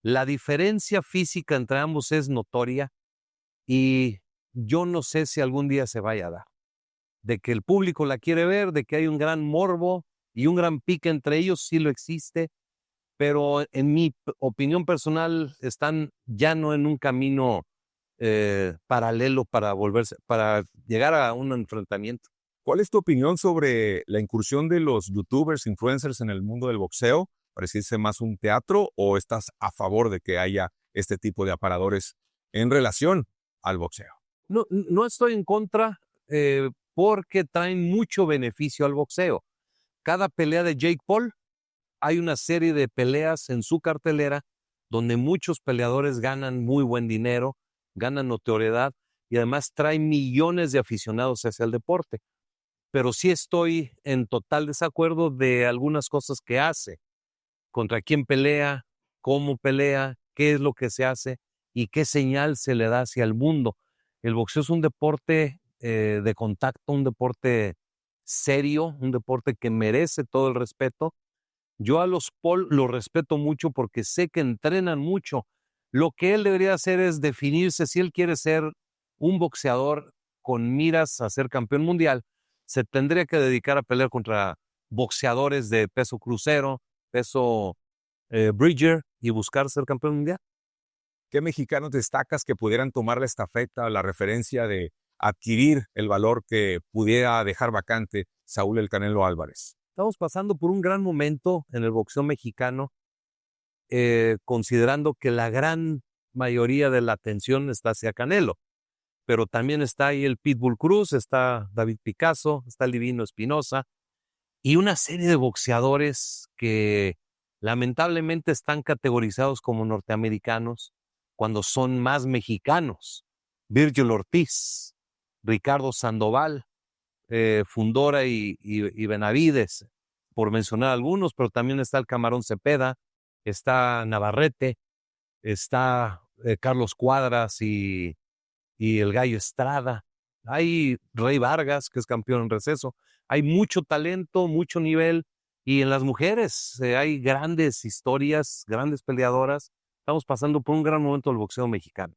La diferencia física entre ambos es notoria y yo no sé si algún día se vaya a dar. De que el público la quiere ver, de que hay un gran morbo y un gran pique entre ellos, sí lo existe, pero en mi opinión personal están ya no en un camino paralelo para llegar a un enfrentamiento. ¿Cuál es tu opinión sobre la incursión de los youtubers, influencers en el mundo del boxeo? ¿Pareciese más un teatro o estás a favor de que haya este tipo de aparadores en relación al boxeo? No estoy en contra porque traen mucho beneficio al boxeo. Cada pelea de Jake Paul, hay una serie de peleas en su cartelera donde muchos peleadores ganan muy buen dinero, ganan notoriedad y además traen millones de aficionados hacia el deporte. Pero sí estoy en total desacuerdo de algunas cosas que hace, contra quién pelea, cómo pelea, qué es lo que se hace y qué señal se le da hacia el mundo. El boxeo es un deporte de contacto, un deporte serio, un deporte que merece todo el respeto. Yo a los Paul los respeto mucho porque sé que entrenan mucho. Lo que él debería hacer es definirse si él quiere ser un boxeador con miras a ser campeón mundial. Se tendría que dedicar a pelear contra boxeadores de peso crucero, peso Bridger y buscar ser campeón mundial. ¿Qué mexicanos destacas que pudieran tomar la estafeta, la referencia de adquirir el valor que pudiera dejar vacante Saúl El Canelo Álvarez? Estamos pasando por un gran momento en el boxeo mexicano, considerando que la gran mayoría de la atención está hacia Canelo, pero también está ahí el Pitbull Cruz, está David Picasso, está el Divino Espinosa y una serie de boxeadores que lamentablemente están categorizados como norteamericanos cuando son más mexicanos. Virgil Ortiz, Ricardo Sandoval, Fundora y Benavides, por mencionar algunos, pero también está el Camarón Cepeda, está Navarrete, está Carlos Cuadras y el Gallo Estrada. Hay Rey Vargas, que es campeón en receso. Hay mucho talento, mucho nivel. Y en las mujeres hay grandes historias, grandes peleadoras. Estamos pasando por un gran momento del boxeo mexicano.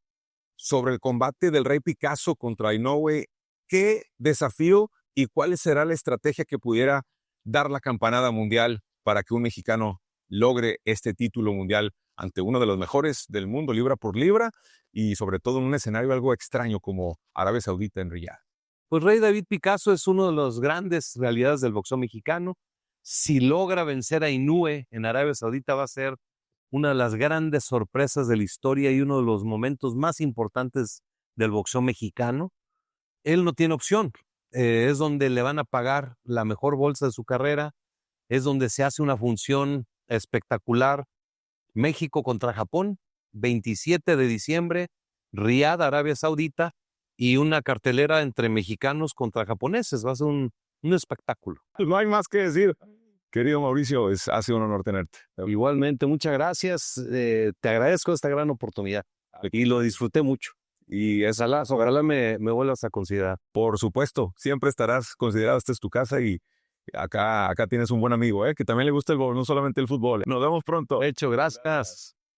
Sobre el combate del Rey Picasso contra Inoue, ¿qué desafío y cuál será la estrategia que pudiera dar la campanada mundial para que un mexicano logre este título mundial ante uno de los mejores del mundo, libra por libra, y sobre todo en un escenario algo extraño como Arabia Saudita en Riyadh? Pues Rey David Picasso es uno de las grandes realidades del boxeo mexicano. Si logra vencer a Inoue en Arabia Saudita va a ser una de las grandes sorpresas de la historia y uno de los momentos más importantes del boxeo mexicano. Él no tiene opción. Es donde le van a pagar la mejor bolsa de su carrera. Es donde se hace una función espectacular. México contra Japón, 27 de diciembre, Riyadh, Arabia Saudita, y una cartelera entre mexicanos contra japoneses. Va a ser un espectáculo. No hay más que decir. Querido Mauricio, ha sido un honor tenerte. Igualmente, muchas gracias. Te agradezco esta gran oportunidad y lo disfruté mucho. Y ojalá me vuelvas a considerar. Por supuesto, siempre estarás considerado. Esta es tu casa y acá tienes un buen amigo, que también le gusta el boxeo, no solamente el fútbol. Nos vemos pronto. Hecho, gracias.